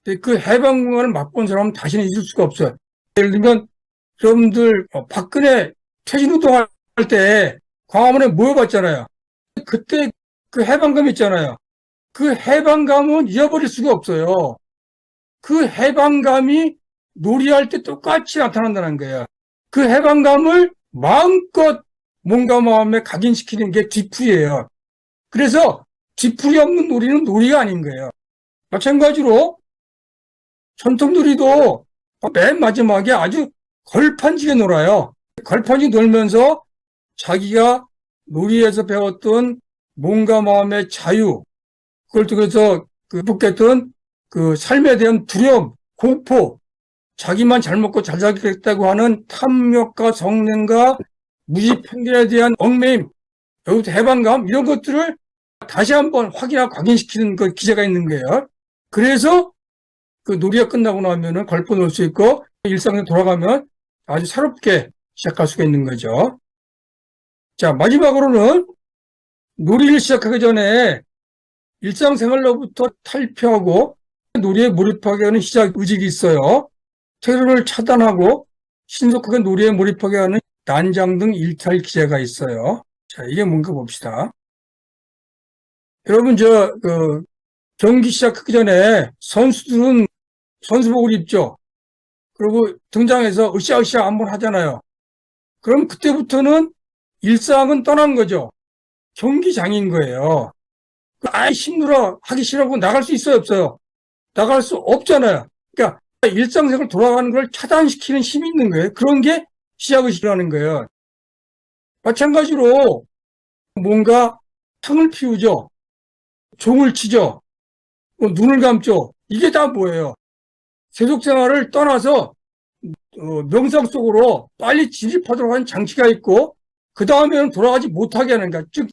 근데 그 해방 공간을 맛본 사람은 다시는 잊을 수가 없어요. 예를 들면, 여러분들, 박근혜 퇴진운동할 때 광화문에 모여봤잖아요. 그때 그 해방감 있잖아요. 그 해방감은 잊어버릴 수가 없어요. 그 해방감이 놀이할 때 똑같이 나타난다는 거예요. 그 해방감을 마음껏 몸과 마음에 각인시키는 게 뒤풀이에요. 그래서 뒤풀이 없는 놀이는 놀이가 아닌 거예요. 마찬가지로 전통놀이도 맨 마지막에 아주 걸판지게 놀아요. 걸판지 놀면서 자기가 놀이에서 배웠던 몸과 마음의 자유, 그걸 통해서 극복했던 그 삶에 대한 두려움, 공포, 자기만 잘 먹고 잘 살겠다고 하는 탐욕과 성능과 무지 편견에 대한 얽매임, 여기서 해방감, 이런 것들을 다시 한번 확인하고 각인시키는 그 기제가 있는 거예요. 그래서 그 놀이가 끝나고 나면은 걸고 놀 수 있고 일상에 돌아가면 아주 새롭게 시작할 수가 있는 거죠. 자, 마지막으로는 놀이를 시작하기 전에 일상생활로부터 탈피하고 놀이에 몰입하게 하는 시작 의식이 있어요. 테러를 차단하고 신속하게 놀이에 몰입하게 하는 난장 등 일탈 기제가 있어요. 자, 이게 뭔가 봅시다. 여러분, 경기 시작하기 전에 선수들은 선수복을 입죠. 그리고 등장해서 으쌰으쌰 한번 하잖아요. 그럼 그때부터는 일상은 떠난 거죠. 경기장인 거예요. 힘들어, 하기 싫어하고 나갈 수 있어요, 없어요? 나갈 수 없잖아요. 그러니까 일상생활 돌아가는 걸 차단시키는 힘이 있는 거예요. 그런 게 시작의식이라는 거예요. 마찬가지로 뭔가 탕을 피우죠. 종을 치죠. 눈을 감죠. 이게 다 뭐예요? 세속생활을 떠나서 명상 속으로 빨리 진입하도록 하는 장치가 있고 그 다음에는 돌아가지 못하게 하는 거야. 즉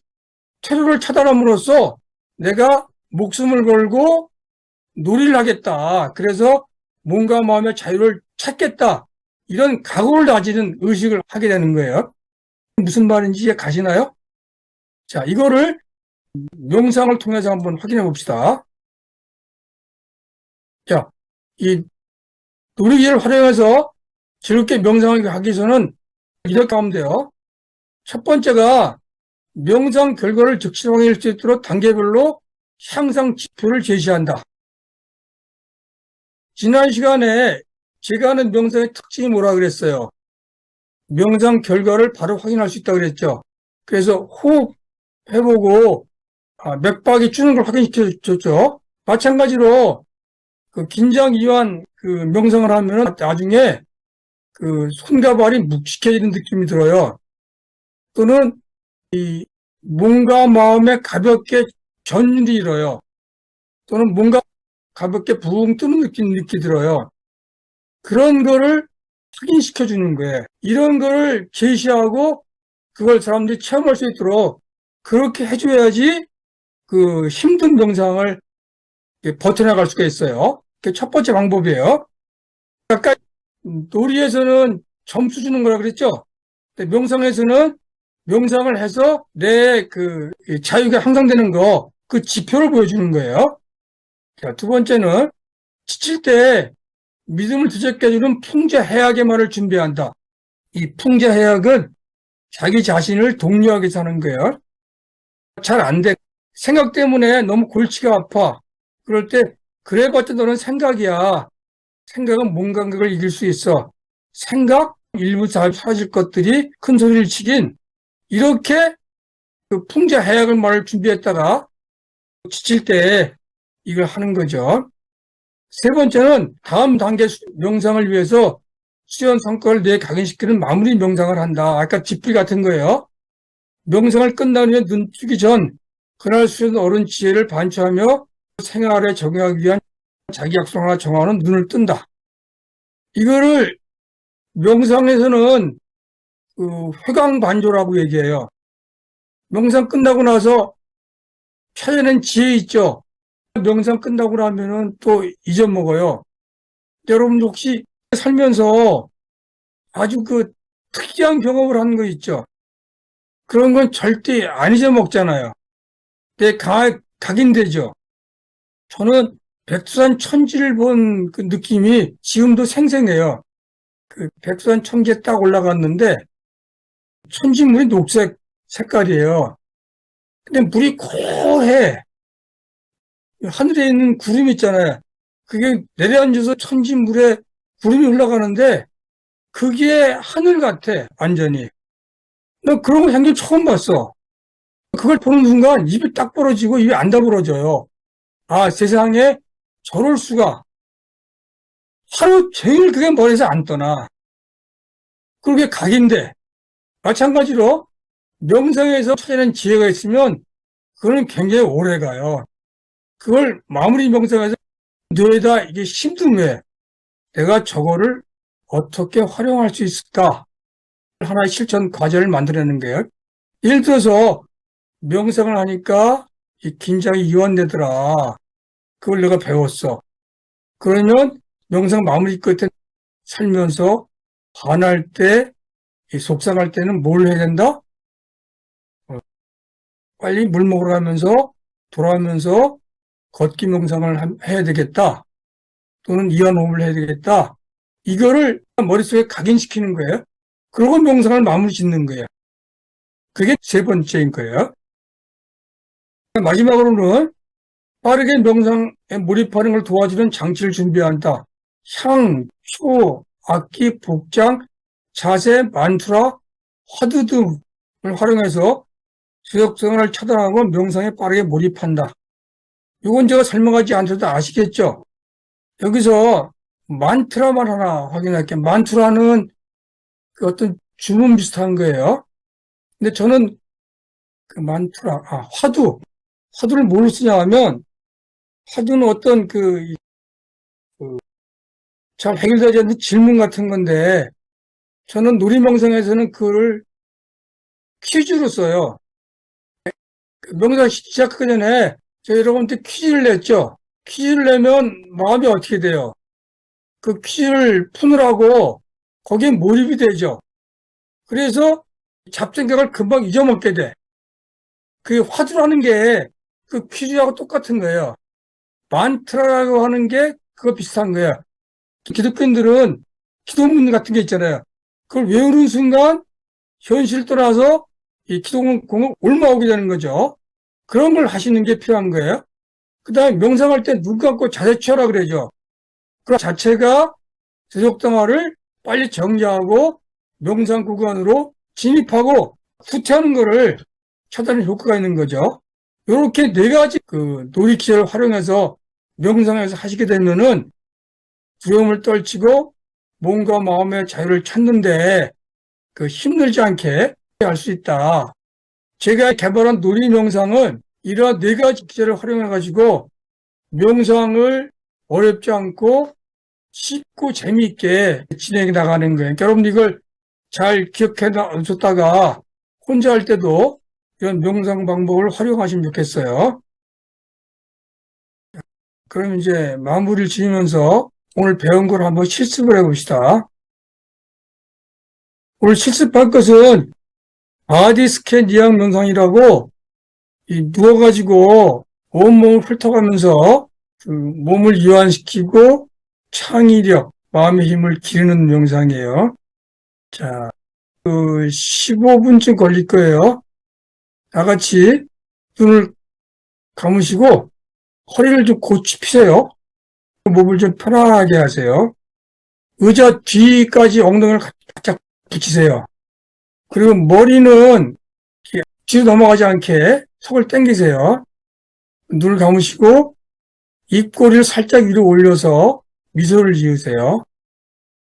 테러를 차단함으로써 내가 목숨을 걸고 놀이를 하겠다. 그래서 몸과 마음의 자유를 찾겠다. 이런 각오를 다지는 의식을 하게 되는 거예요. 무슨 말인지 이해 가시나요? 자, 이거를 명상을 통해서 한번 확인해 봅시다. 자, 이 놀이기를 활용해서 즐겁게 명상을 하기 위해서는 이렇게 하면 돼요. 첫 번째가 명상 결과를 즉시 확인할 수 있도록 단계별로 향상 지표를 제시한다. 지난 시간에 제가 하는 명상의 특징이 뭐라 그랬어요? 명상 결과를 바로 확인할 수 있다고 그랬죠. 그래서 호흡 해보고 맥박이 주는 걸 확인시켜 줬죠. 마찬가지로 그 긴장 이완 그 명상을 하면 나중에 그 손과 발이 묵직해지는 느낌이 들어요. 또는 이 몸과 마음에 가볍게 전율이 일어요. 또는 뭔가 가볍게 붕 뜨는 느낌이 들어요. 그런 거를 확인시켜 주는 거예요. 이런 거를 제시하고 그걸 사람들이 체험할 수 있도록 그렇게 해줘야지 그 힘든 명상을 버텨나갈 수가 있어요. 그게 첫 번째 방법이에요. 아까 놀이에서는 점수 주는 거라 그랬죠? 근데 명상에서는 명상을 해서 내 그 자유가 향상되는 거, 그 지표를 보여주는 거예요. 자, 두 번째는 지칠 때 믿음을 뒤집게 해주는 풍자해약의 말을 준비한다. 이 풍자해약은 자기 자신을 독려하게 해서 하는 거예요. 잘 안 돼. 생각 때문에 너무 골치가 아파. 그럴 때 그래봤자 너는 생각이야. 생각은 몸 감각을 이길 수 있어. 생각 일부 사라질 것들이 큰 소리를 치긴 이렇게 그 풍자해약을 말을 준비했다가 지칠 때 이걸 하는 거죠. 세 번째는 다음 단계 명상을 위해서 수련 성과를 뇌에 각인시키는 마무리 명상을 한다. 아까 집필 같은 거예요. 명상을 끝난 후에 눈 뜨기 전 그날 수련된 어른 지혜를 반추하며 생활에 적용하기 위한 자기 약속 하나 정하는 눈을 뜬다. 이거를 명상에서는 그 회광반조라고 얘기해요. 명상 끝나고 나서 찾아낸 지혜 있죠. 명상 끝나고 나면은 또 잊어먹어요. 여러분 혹시 살면서 아주 그 특이한 경험을 하는 거 있죠. 그런 건 절대 안 잊어먹잖아요. 각인되죠. 저는 백두산 천지를 본 그 느낌이 지금도 생생해요. 그 백두산 천지에 딱 올라갔는데 천지물이 녹색 색깔이에요. 근데 물이 고해. 하늘에 있는 구름 있잖아요. 그게 내려앉아서 천지물에 구름이 흘러가는데 그게 하늘 같아, 완전히. 나 그런 거 생전 처음 봤어. 그걸 보는 순간 입이 딱 벌어지고 입이 안 다물어져요. 아, 세상에 저럴 수가. 하루 종일 그게 머리에서 안 떠나. 그게 각인데. 마찬가지로 명상에서 찾아낸 지혜가 있으면 그거는 굉장히 오래 가요. 그걸 마무리 명상에서 뇌에다 이게 심든 후에 내가 저거를 어떻게 활용할 수 있을까? 하나의 실천 과제를 만들어내는 거예요. 예를 들어서 명상을 하니까 이 긴장이 이완되더라. 그걸 내가 배웠어. 그러면 명상 마무리 끝에 살면서 화날 때, 속상할 때는 뭘 해야 된다? 빨리 물 먹으러 가면서 돌아오면서 걷기 명상을 해야 되겠다. 또는 이완호흡을 해야 되겠다. 이거를 머릿속에 각인시키는 거예요. 그러고 명상을 마무리 짓는 거예요. 그게 세 번째인 거예요. 마지막으로는 빠르게 명상에 몰입하는 걸 도와주는 장치를 준비한다. 향, 초, 악기, 복장, 자세, 만투라, 화두 등을 활용해서 지적성을 차단하고 명상에 빠르게 몰입한다. 이건 제가 설명하지 않더라도 아시겠죠? 여기서 만트라만 하나 확인할게요. 만트라는 그 어떤 주문 비슷한 거예요. 근데 저는 그 만트라, 화두를 뭘로 쓰냐 하면, 화두는 어떤 잘 해결되지 않는 질문 같은 건데, 저는 놀이명상에서는 그걸 퀴즈로 써요. 명상 시작하기 전에 제가 여러분한테 퀴즈를 냈죠. 퀴즈를 내면 마음이 어떻게 돼요? 그 퀴즈를 푸느라고 거기에 몰입이 되죠. 그래서 잡생각을 금방 잊어먹게 돼. 그 화두라는 게 그 퀴즈하고 똑같은 거예요. 만트라라고 하는 게 그거 비슷한 거예요. 기독교인들은 기도문 같은 게 있잖아요. 그걸 외우는 순간 현실 떠나서 이 기도문공을 옮아오게 되는 거죠. 그런 걸 하시는 게 필요한 거예요. 그 다음에 명상할 때 눈 감고 자세 취하라 그러죠. 그 자체가 지속동화를 빨리 정리하고 명상 구간으로 진입하고 후퇴하는 거를 차단하는 효과가 있는 거죠. 이렇게 네 가지 그 놀이기회를 활용해서 명상에서 하시게 되면은 두려움을 떨치고 몸과 마음의 자유를 찾는데 그 힘들지 않게 할 수 있다. 제가 개발한 놀이 명상은 이러한 네 가지 기제를 활용해가지고 명상을 어렵지 않고 쉽고 재미있게 진행해 나가는 거예요. 여러분 이걸 잘 기억해 놔뒀다가 혼자 할 때도 이런 명상 방법을 활용하시면 좋겠어요. 그럼 이제 마무리를 지으면서 오늘 배운 걸 한번 실습을 해봅시다. 오늘 실습할 것은 바디 스캔 니앙 명상이라고 누워가지고 온몸을 훑어가면서 그 몸을 이완시키고 창의력, 마음의 힘을 기르는 명상이에요. 자, 15분쯤 걸릴 거예요. 다 같이 눈을 감으시고 허리를 좀 곧이 펴세요. 몸을 좀 편안하게 하세요. 의자 뒤까지 엉덩이를 바짝 붙이세요. 그리고 머리는 뒤로 넘어가지 않게 속을 당기세요. 눈을 감으시고 입꼬리를 살짝 위로 올려서 미소를 지으세요.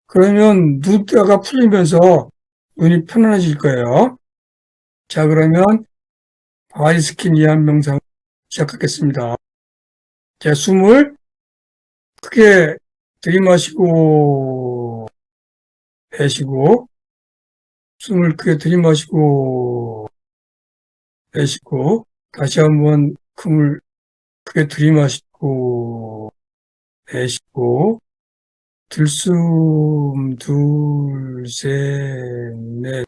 그러면 눈가가 풀리면서 눈이 편안해질 거예요. 자, 그러면 바디 스킨 이완 명상 시작하겠습니다. 자, 숨을 크게 들이마시고 내쉬고, 숨을 크게 들이마시고 내쉬고, 다시 한번 숨을 크게 들이마시고 내쉬고, 들숨 둘, 셋, 넷,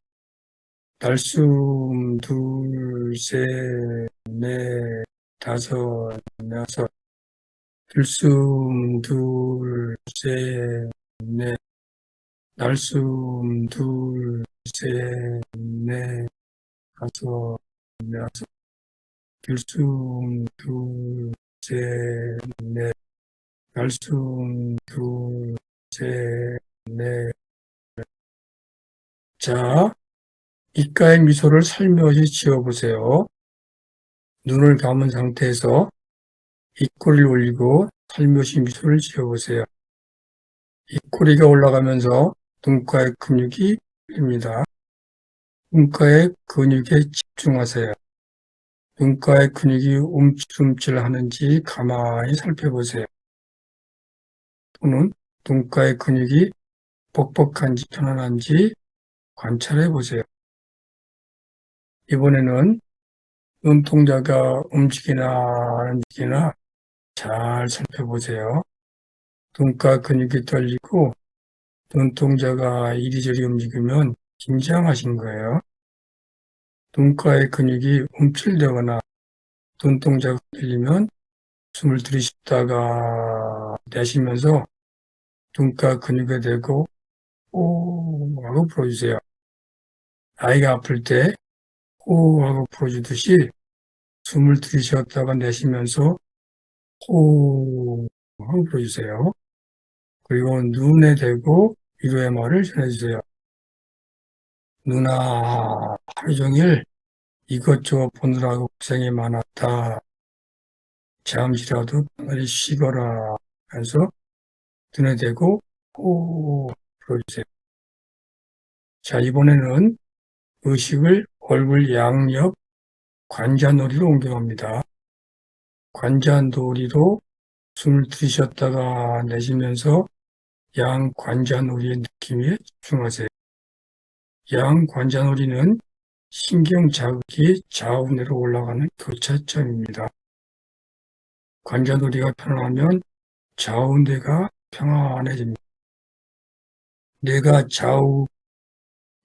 날숨 둘, 셋, 넷, 다섯, 여섯, 들숨 둘, 셋, 넷, 날숨 둘, 셋, 넷, 다섯, 여섯, 들숨 둘, 셋, 넷, 날숨 둘, 셋, 넷. 자, 입가에 미소를 살며시 지어보세요. 눈을 감은 상태에서 입꼬리를 올리고 살며시 미소를 지어보세요. 입꼬리가 올라가면서 눈가의 근육이 풀립니다. 눈가의 근육에 집중하세요. 눈가의 근육이 움찔움찔하는지 가만히 살펴보세요. 또는 눈가의 근육이 뻑뻑한지 편안한지 관찰해 보세요. 이번에는 눈동자가 움직이나 안 움직이나 잘 살펴보세요. 눈가 근육이 떨리고 눈동자가 이리저리 움직이면 긴장하신 거예요. 눈가의 근육이 움찔되거나 눈동자가 떨리면 숨을 들이쉬다가 내쉬면서 눈가 근육에 대고 오 하고 풀어주세요. 아이가 아플 때 호 하고 풀어주듯이 숨을 들이쉬었다가 내쉬면서 호 하고 풀어주세요. 그리고 눈에 대고 위로의 말을 전해주세요. 누나 하루 종일 이것저것 보느라고 고생이 많았다. 잠시라도 편안히 쉬거라 해서 눈에 대고 호 풀어주세요. 자, 이번에는 의식을 얼굴 양옆 관자놀이로 옮겨갑니다. 관자놀이로 숨을 들이쉬었다가 내쉬면서 양 관자놀이의 느낌에 집중하세요. 양 관자놀이는 신경 자극이 좌우내로 올라가는 교차점입니다. 관자놀이가 편안하면 좌우뇌가 평안해집니다. 뇌가 좌우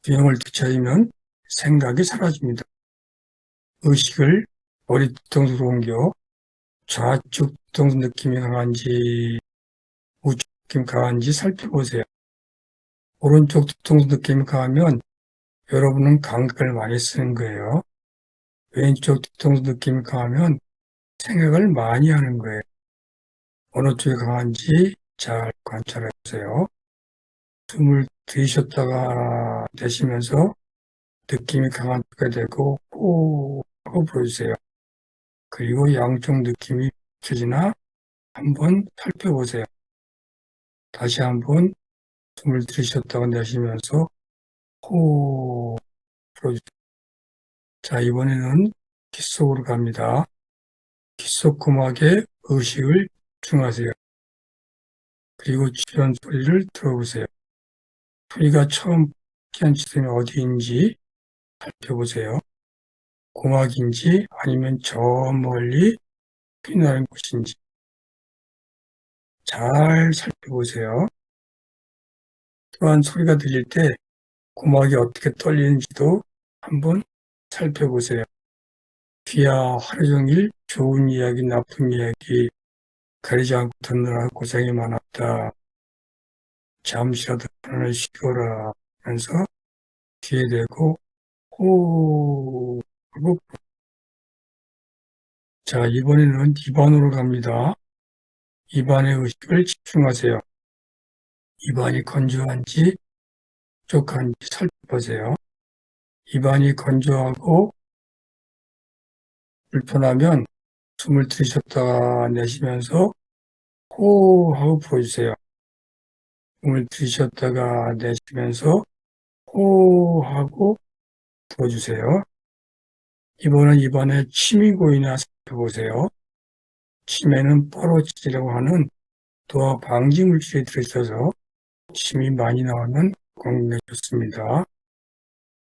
균형을 되찾으면 생각이 사라집니다. 의식을 머리 뒤통수로 옮겨 좌측 뒤통수 느낌이 강한지 우측 느낌 강한지 살펴보세요. 오른쪽 뒤통수 느낌이 강하면 여러분은 감각을 많이 쓰는 거예요. 왼쪽 뒤통수 느낌이 강하면 생각을 많이 하는 거예요. 어느 쪽이 강한지 잘 관찰해 보세요. 숨을 들이쉬었다가 내쉬면서 느낌이 강한 쪽에 대고 호 하고 불어주세요. 그리고 양쪽 느낌이 비켜지나 한번 살펴보세요. 다시 한번 숨을 들이쉬었다가 내쉬면서 호 불어주세요. 자, 이번에는 귓속으로 갑니다. 귓속 고막에 의식을 집중하세요. 그리고 주변 소리를 들어보세요. 소리가 처음 깨는 지점이 어디인지 살펴보세요. 고막인지 아니면 저 멀리 피나는 곳인지 잘 살펴보세요. 또한 소리가 들릴 때 고막이 어떻게 떨리는지도 한번 살펴보세요. 귀야 하루 종일 좋은 이야기, 나쁜 이야기 가리지 않고 듣느라 고생이 많았다. 잠시라도 편안히 쉬거라 하면서 귀에 대고 호 하고 자, 이번에는 입안으로 갑니다. 입안의 의식을 집중하세요. 입안이 건조한지 촉촉한지 살펴보세요. 입안이 건조하고 불편하면 숨을 들이쉬었다가 내쉬면서 호 하고 풀어주세요. 숨을 들이쉬었다가 내쉬면서 호 하고 풀어주세요. 이번엔 입안에 침이 고이나 살펴보세요. 침에는 파로치라고 하는 도화 방지 물질이 들어있어서 침이 많이 나오면 건강에 좋습니다.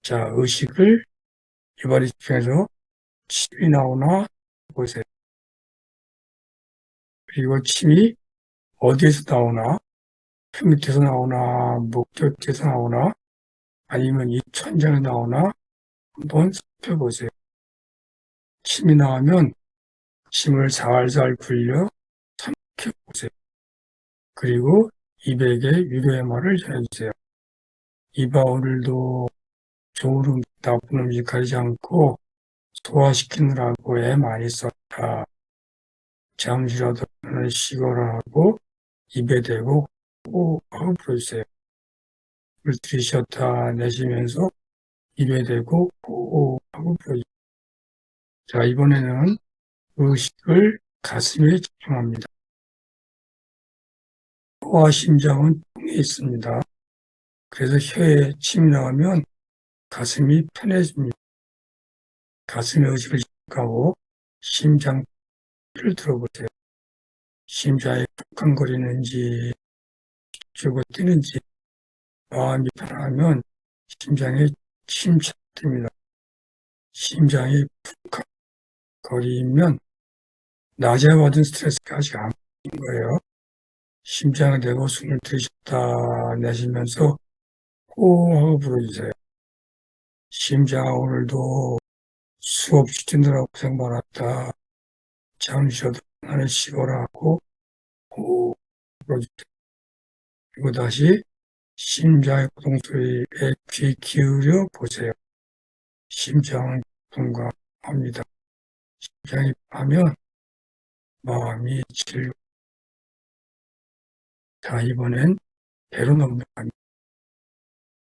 자, 의식을 이발이 집중해서 침이 나오나 보세요. 그리고 침이 어디에서 나오나, 혀 밑에서 나오나, 목젖에서 나오나, 아니면 입 천장에 나오나 한번 살펴보세요. 침이 나오면 침을 살살 굴려 삼켜보세요. 그리고 입에게 위로의 말을 전해주세요. 입아, 오늘도 좋은 음식, 나쁜 음식 가리지 않고 소화시키느라고 애 많이 썼다. 잠시라도 눈을 쉬거라 하고 입에 대고 호흡 하고 불어주세요. 물 들이쉬었다 내쉬면서 입에 대고 호흡 하고 불어주세요. 자, 이번에는 의식을 가슴에 집중합니다. 혀와 심장은 통해 있습니다. 그래서 혀에 침이 나오면 가슴이 편해집니다. 가슴에 의식을 집중하고 심장을 들어보세요. 심장이 쿵쾅거리는지 죽어 뛰는지 마음이 편하면 심장에 침착됩니다. 심장이 쿵쾅거리면 낮에 받은 스트레스가 아직 안 풀린 거예요. 심장을 대고 숨을 들이쉬었다 내쉬면서 호흡하고 불어주세요. 심장아, 오늘도 수없이 뛰느라 고생 많았다. 잠시라도 나를 쉬거라 하고 호흡 불어주세요. 그리고 다시 심장의 고동 소리에 귀 기울여 보세요. 심장은 동감합니다. 심장이 하면 마음이 즐겁습니다. 자, 이번엔 배로 넘어갑니다.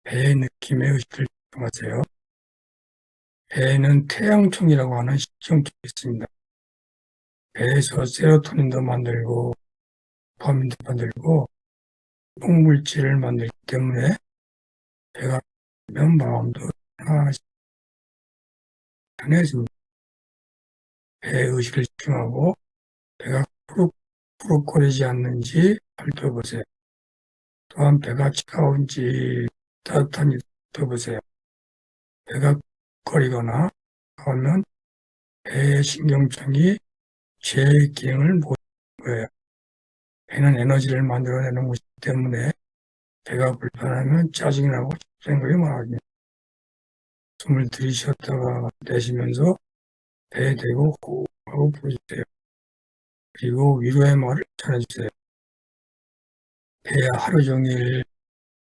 배의 느낌에 의식을 집중하세요. 배에는 태양총이라고 하는 신경통이 있습니다. 배에서 세로토닌도 만들고 도파민도 만들고 항물질을 만들기 때문에 배가 면 마음도 편해집니다. 배에 의식을 집중하고 배가 푸룩푸룩거리지 않는지 살펴보세요. 또한 배가 차가운지 따뜻한지 살펴보세요. 배가 거리거나 하면 배의 신경청이 제 기능을 못하는 거예요. 배는 에너지를 만들어내는 것이기 때문에 배가 불편하면 짜증이 나고 생각이 많아집니다. 숨을 들이쉬었다가 내쉬면서 배에 대고 호흡하고 불어주세요. 그리고 위로의 말을 전해주세요. 배야, 하루 종일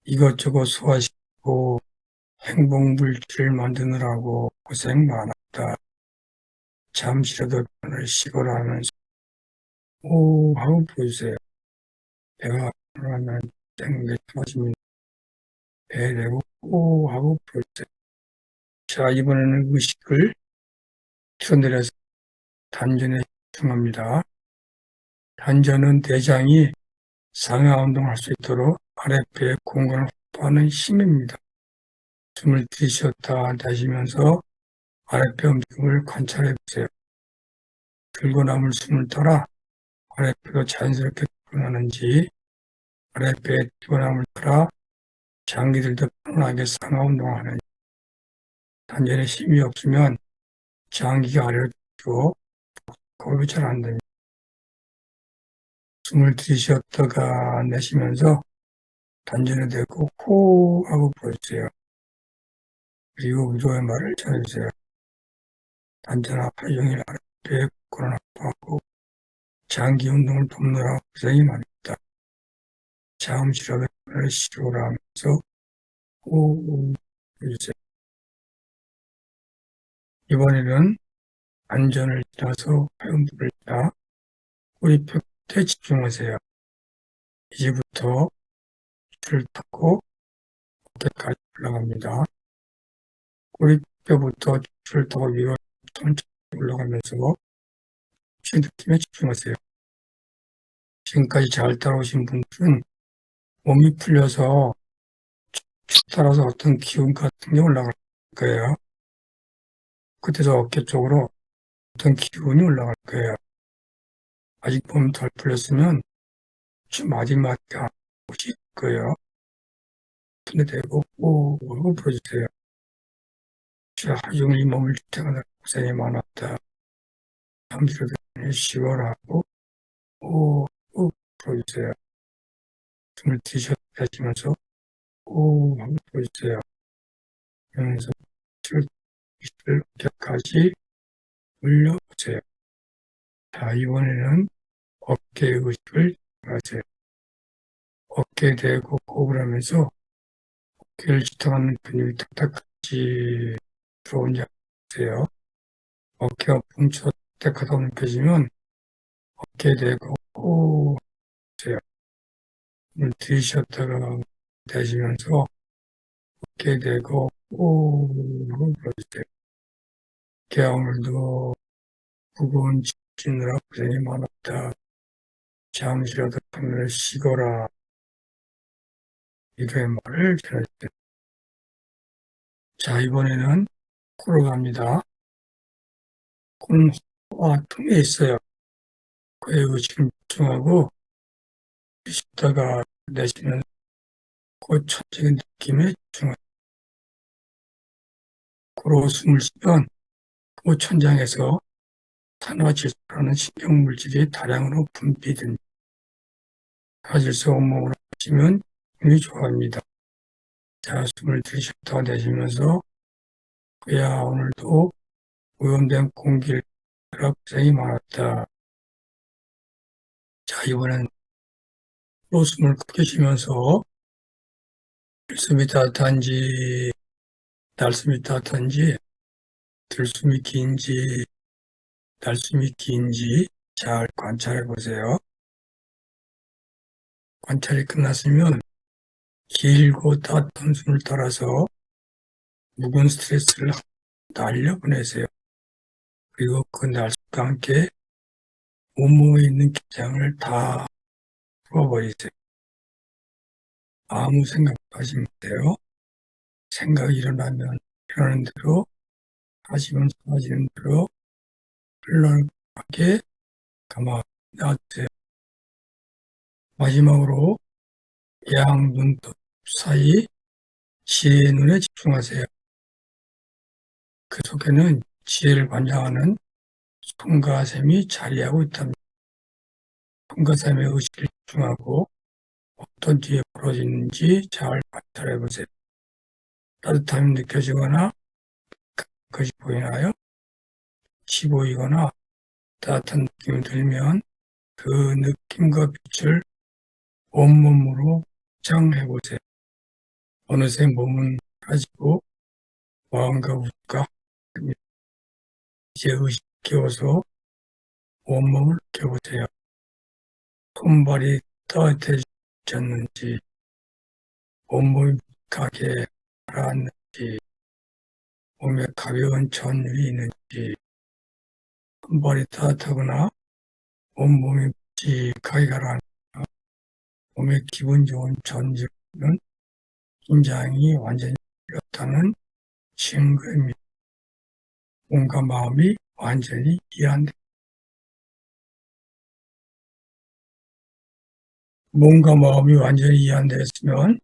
이것저것 소화시키고 행복물질을 만드느라고 고생 많았다. 잠시라도 편을 쉬거라 하면서 호흡하고 불어주세요. 배가 편하면 생각이 편해집니다. 배에 대고 호흡하고 불어주세요. 자, 이번에는 의식을 틀어내려서 단전에 집중합니다. 단전은 대장이 상하 운동할 수 있도록 아랫배에 공간을 확보하는 힘입니다. 숨을 들이쉬었다 내쉬면서 아랫배 움직임을 관찰해 보세요. 들고 남을 숨을 따라 아랫배가 자연스럽게 늘어나는지, 아랫배에 들고 남을 따라 장기들도 편안하게 상하 운동하는지. 단전에 힘이 없으면 장기가 아래로 쭉 호흡이 잘 안 됩니다. 숨을 들이쉬었다가 내쉬면서 단전에 대고 호흡하고 불어주세요. 그리고 위로의 말을 전해주세요. 단전아, 하루 종일 아랫배에 권한 확보하고 장기 운동을 돕느라 고생이 많았다. 잠시라도 편을 쉬어라 하면서 호흡 해주세요. 이번에는 안전을 지나서 화염불을 따 꼬리뼈 끝에 집중하세요. 이제부터 줄을 타고 어깨까지 올라갑니다. 꼬리뼈부터 줄을 타고 위로 천천히 올라가면서 제 느낌에 집중하세요. 지금까지 잘 따라오신 분들은 몸이 풀려서 쭉 따라서 어떤 기운 같은 게 올라갈 거예요. 끝에서 어깨 쪽으로 어떤 기운이 올라갈 거예요. 아직 몸 덜 풀렸으면 좀 마디마디 하고 거예요. 손에 대고 오 하고 불어주세요. 제가 하루 종일 몸을 주택하느라 고생이 많았다. 잠시라도 쉬어라 하고 오 불어주세요. 숨을 들이쉬면서 오 하고 불어주세요. 그러면서 실을 어깨까지 올려보세요. 자, 이번에는 어깨 의식을 하세요. 어깨 대고 호흡을 하면서 어깨를 지탱하는 근육이 탁탁하지 들어오지 않으세요. 어깨가 뭉쳐 탁탁하다고 느껴지면 어깨 대고 호흡 하세요. 숨을 들이쉬었다가 내쉬면서 어깨 대고 호흡 불어주세요. 어깨가 오늘도 무거운 짐지느라 고생이 많았다. 잠시라도 하늘을 쉬거라. 이런 말을 전해주세요. 자, 이번에는 코로 갑니다. 코는 호와 tum에 있어요. 코에 의식을 집중하고 쉬다가 내쉬면 코 천장의 느낌에 집중하세요. 코로 숨을 쉬면 코 천장에서 산화질소라는 신경물질이 다량으로 분비됩니다. 산화질소 온몸으로 마시면 힘이 좋아합니다. 자, 숨을 들이쉬다가 내쉬면서 그야 오늘도 오염된 공기를 고생이 많았다. 자, 이번엔 코로 숨을 크게 쉬면서 들숨이 따뜻한지 날숨이 따뜻한지 들숨이 긴지 날숨이 긴지 잘 관찰해 보세요. 관찰이 끝났으면 길고 따뜻한 숨을 따라서 묵은 스트레스를 날려보내세요. 그리고 그 날숨과 함께 온몸에 있는 긴장을 다 풀어버리세요. 아무 생각 하시면 돼요. 생각이 일어나면 일어나는 대로, 하시면 하시는 대로 흘러가게 가만히 놔두세요. 마지막으로 양 눈썹 사이 지혜의 눈에 집중하세요. 그 속에는 지혜를 관장하는 손가샘이 자리하고 있답니다. 손가샘의 의식을 집중하고 어떤 뒤에 벌어지는지 잘 관찰해 보세요. 따뜻함이 느껴지거나 그것이 보이나요? 빛이 보이거나 따뜻한 느낌이 들면 그 느낌과 빛을 온몸으로 확장해 보세요. 어느새 몸은 가지고 마음과 웃가 이제 의식 끼워서 온몸을 느껴보세요. 손발이 따뜻해졌는지 온몸이 묵하게 가라앉는지 몸에 가벼운 전율이 있는지 손발이 따뜻하거나 온몸이 묵직하게 가라앉는지 몸에 기분 좋은 전율은 긴장이 완전히 풀렸다는 증거입니다. 몸과 마음이 완전히 이완됩니다. 몸과 마음이 완전히 이완되었으면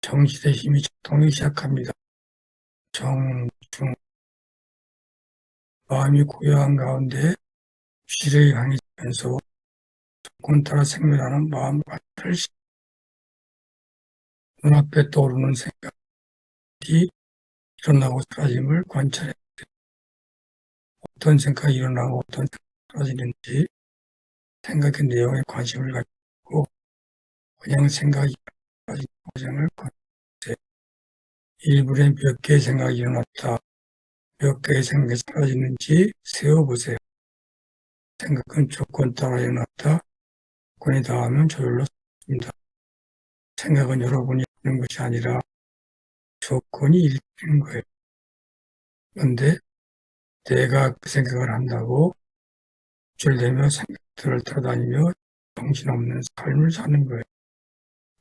정신의 힘이 작동하기 시작합니다. 정중 마음이 고요한 가운데 지력이 강해지면서 조건 따라 생멸하는 마음 관찰을 눈앞에 떠오르는 생각이 일어나고 사라짐을 관찰해 어떤 생각이 일어나고 어떤 생각이 사라지는지 생각의 내용에 관심을 가지고 그냥 생각이 사라지는 과정을 관찰해 1분에 몇 개의 생각이 일어났다. 몇 개의 생각이 사라지는지 세어보세요. 생각은 조건 따라 일어났다. 조건이 닿으면 저절로 사라집니다. 생각은 여러분이 하는 것이 아니라 조건이 일으키는 거예요. 그런데 내가 그 생각을 한다고 줄대며 생각들을 따라다니며 정신없는 삶을 사는 거예요.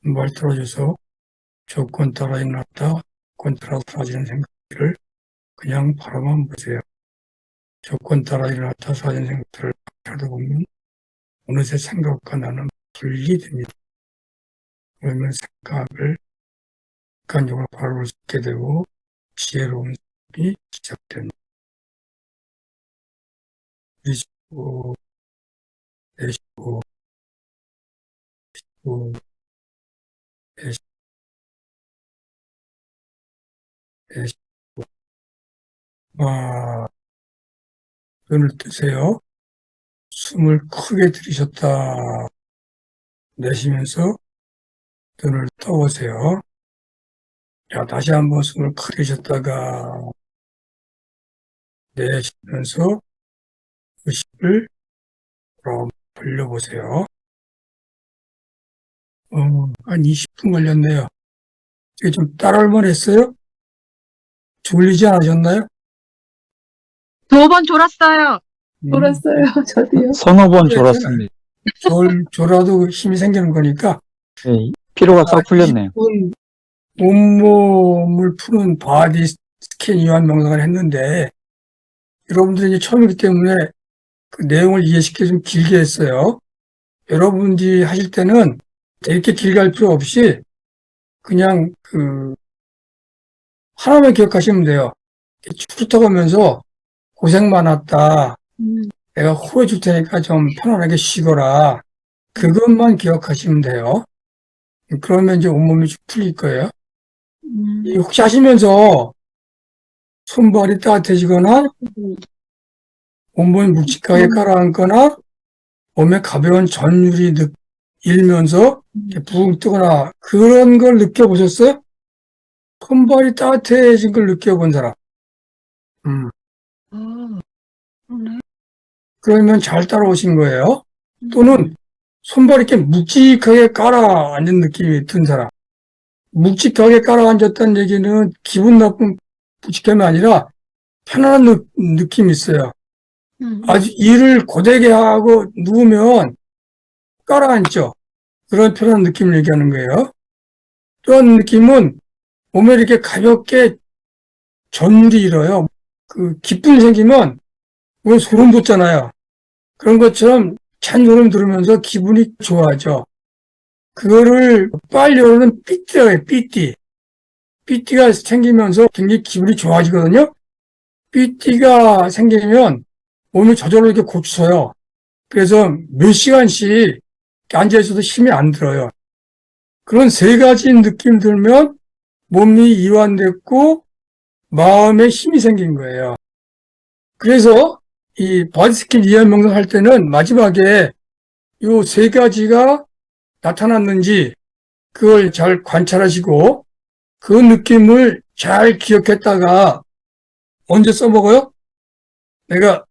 말 들어줘서 조건 따라 일어났다. 조건 따라 사라지는 생각들을 그냥 바라만 보세요. 조건 따라 일어났다 사진 생각들을 하다 보면 어느새 생각과 나는 분리됩니다. 그러면 생각을 객관적으로 바라볼 수 있게 되고 지혜로운 삶이 시작됩니다. 내쉬고 내쉬고 내쉬고 내쉬고 내쉬고 눈을 뜨세요. 숨을 크게 들이셨다 내쉬면서 눈을 떠보세요. 자, 다시 한번 숨을 크게 들이셨다가 내쉬면서 의식을 돌려보세요. 한 20분 걸렸네요. 이게 좀 따라올만 했어요? 졸리지 않으셨나요? 2번 졸았어요. 졸았어요. 저도요. 서너 번 네, 졸았습니다. 졸아도 힘이 생기는 거니까 네, 피로가 싹 풀렸네요. 20분 온몸을 푸는 바디 스캔 이완 명상을 했는데 여러분들이 이제 처음이기 때문에 그 내용을 이해시켜 좀 길게 했어요. 여러분들이 하실 때는 이렇게 길게 할 필요 없이 그냥 하나만 기억하시면 돼요. 쭉 훑어가면서 고생 많았다. 내가 호해 줄 테니까 좀 편안하게 쉬거라. 그것만 기억하시면 돼요. 그러면 이제 온몸이 쭉 풀릴 거예요. 혹시 하시면서 손발이 따뜻해지거나 온몸이 묵직하게 가라앉거나 몸에 가벼운 전율이 일면서 이렇게 붕 뜨거나 그런 걸 느껴보셨어요? 손발이 따뜻해진 걸 느껴본 사람. 그러네. 그러면 잘 따라오신 거예요. 또는 손발이 이렇게 묵직하게 깔아앉은 느낌이 든 사람. 묵직하게 깔아앉았다는 얘기는 기분 나쁜 묵직함이 아니라 편안한 느낌이 있어요. 아주 일을 고되게 하고 누우면 깔아앉죠. 그런 편안한 느낌을 얘기하는 거예요. 또 한 느낌은 몸에 이렇게 가볍게 전율이 일어요. 기쁨이 생기면 뭐 소름 돋잖아요. 그런 것처럼 찬소름 들으면서 기분이 좋아져. 그거를 빨리 오르는 삐띠라고 해요, 삐띠. 삐띠가 생기면서 굉장히 기분이 좋아지거든요. 삐띠가 생기면 몸이 저절로 이렇게 고쳐요. 그래서 몇 시간씩 앉아있어도 힘이 안 들어요. 그런 3가지 느낌 들면 몸이 이완됐고 마음에 힘이 생긴 거예요. 그래서 이 바디스킨 이완 명상 할 때는 마지막에 요 3가지가 나타났는지 그걸 잘 관찰하시고 그 느낌을 잘 기억했다가 언제 써먹어요? 내가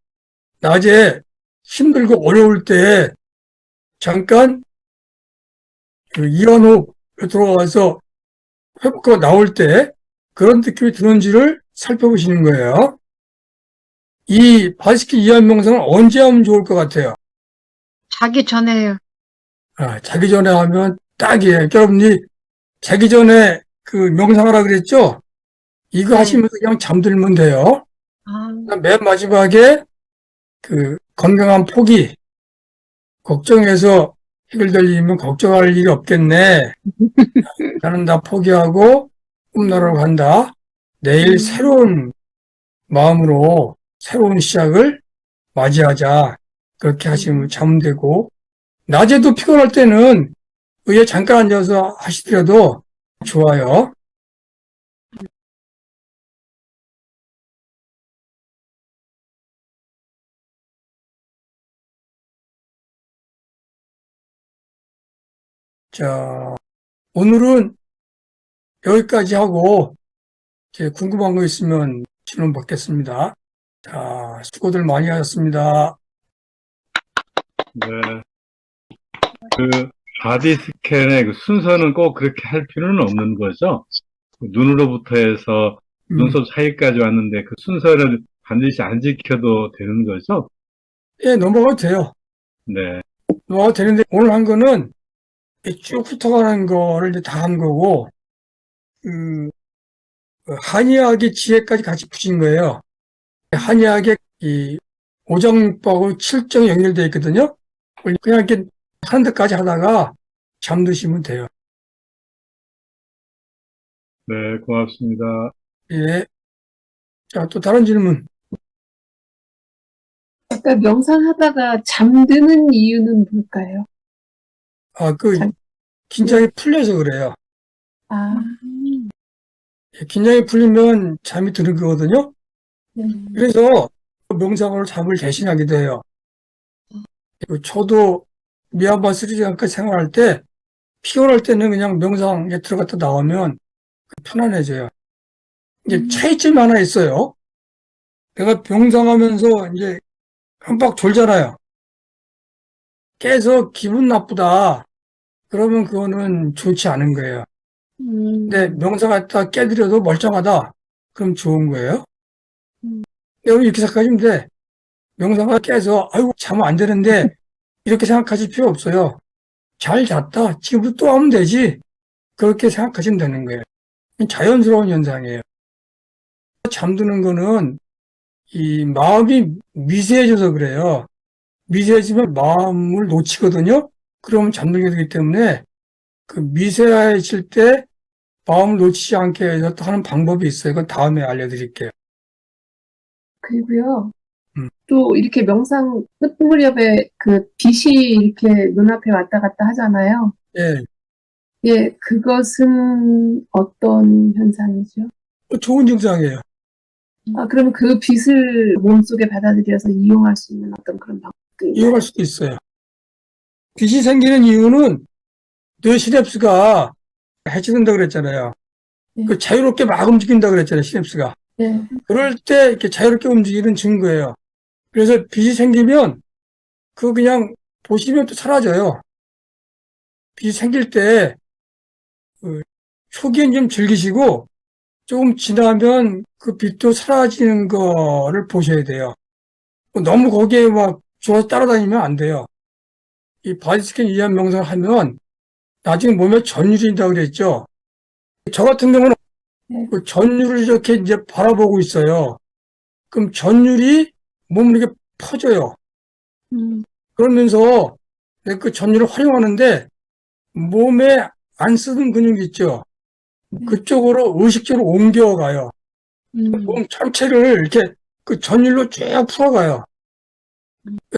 낮에 힘들고 어려울 때 잠깐 이완호흡에 들어가서 회복하고 나올 때 그런 느낌이 드는지를 살펴보시는 거예요. 이 바디스킨 이완 명상은 언제 하면 좋을 것 같아요? 자기 전에요. 자기 전에 하면 딱이에요. 여러분이 자기 전에 명상하라 그랬죠? 이거 네. 하시면서 그냥 잠들면 돼요. 맨 마지막에 건강한 포기, 걱정해서 해결될 일이면 걱정할 일이 없겠네. 나는 다 포기하고 꿈나라로 간다. 내일 새로운 마음으로 새로운 시작을 맞이하자. 그렇게 하시면 잠되고 낮에도 피곤할 때는 의에 잠깐 앉아서 하시더라도 좋아요. 자, 오늘은 여기까지 하고 궁금한 거 있으면 질문 받겠습니다. 자, 수고들 많이 하셨습니다. 네. 바디 스캔의 순서는 꼭 그렇게 할 필요는 없는 거죠. 눈으로부터 해서 눈썹 사이까지 왔는데 그 순서를 반드시 안 지켜도 되는 거죠? 예, 넘어가도 돼요. 네. 넘어가도 되는데 오늘 한 거는 쭉 훑어가는 거를 이제 다 한 거고 한의학의 지혜까지 같이 붙인 거예요. 한의학의 이 오장육부하고 칠정이 연결되어 있거든요. 그냥 이렇게 하는 데까지 하다가 잠드시면 돼요. 네, 고맙습니다. 예. 자, 또 다른 질문. 아까 명상하다가 잠드는 이유는 뭘까요? 잠- 긴장이 풀려서 그래요. 아, 긴장이 풀리면 잠이 드는 거거든요. 네. 그래서 명상으로 잠을 대신하기도 해요. 저도 미얀마 스리랑카 생활할 때 피곤할 때는 그냥 명상에 들어갔다 나오면 편안해져요. 이제 차이점이 하나 있어요. 내가 명상하면서 이제 깜빡 졸잖아요. 깨서 기분 나쁘다. 그러면 그거는 좋지 않은 거예요. 근데 명상하다 깨드려도 멀쩡하다. 그럼 좋은 거예요. 여러분 이렇게 생각하시면 돼. 명상하다 깨서 아이고 자면 안 되는데 이렇게 생각하실 필요 없어요. 잘 잤다. 지금부터 또 하면 되지. 그렇게 생각하시면 되는 거예요. 자연스러운 현상이에요. 잠드는 거는 이 마음이 미세해져서 그래요. 미세해지면 마음을 놓치거든요. 그러면 잠들게 되기 때문에 그 미세해질 때 마음을 놓치지 않게 해서 또 하는 방법이 있어요. 그건 다음에 알려드릴게요. 그리고요. 음. 또 이렇게 명상 끝 무렵에 그 빛이 이렇게 눈앞에 왔다 갔다 하잖아요. 예, 예, 그것은 어떤 현상이죠? 좋은 증상이에요. 아, 그러면 그 빛을 몸속에 받아들여서 이용할 수 있는 어떤 그런 방법도 있나요? 이용할 수도 있어요. 빛이 생기는 이유는 뇌 시냅스가 해체된다고 그랬잖아요. 네. 그 자유롭게 막 움직인다고 그랬잖아요, 시냅스가. 네. 그럴 때 이렇게 자유롭게 움직이는 증거예요. 그래서 빛이 생기면 그거 그냥 보시면 또 사라져요. 빛이 생길 때 초기엔 좀 즐기시고 조금 지나면 그 빛도 사라지는 거를 보셔야 돼요. 너무 거기에 막 좋아서 따라다니면 안 돼요. 이 바디스캔 이완 명상을 하면 나중에 몸에 전율이 있다고 그랬죠. 저 같은 경우는 네. 그 전율을 이렇게 이제 바라보고 있어요. 그럼 전율이 몸을 이렇게 퍼져요. 그러면서 내가 그 전율을 활용하는데 몸에 안 쓰던 근육이 있죠. 그쪽으로 의식적으로 옮겨가요. 몸 전체를 이렇게 그 전율로 쭉 풀어가요.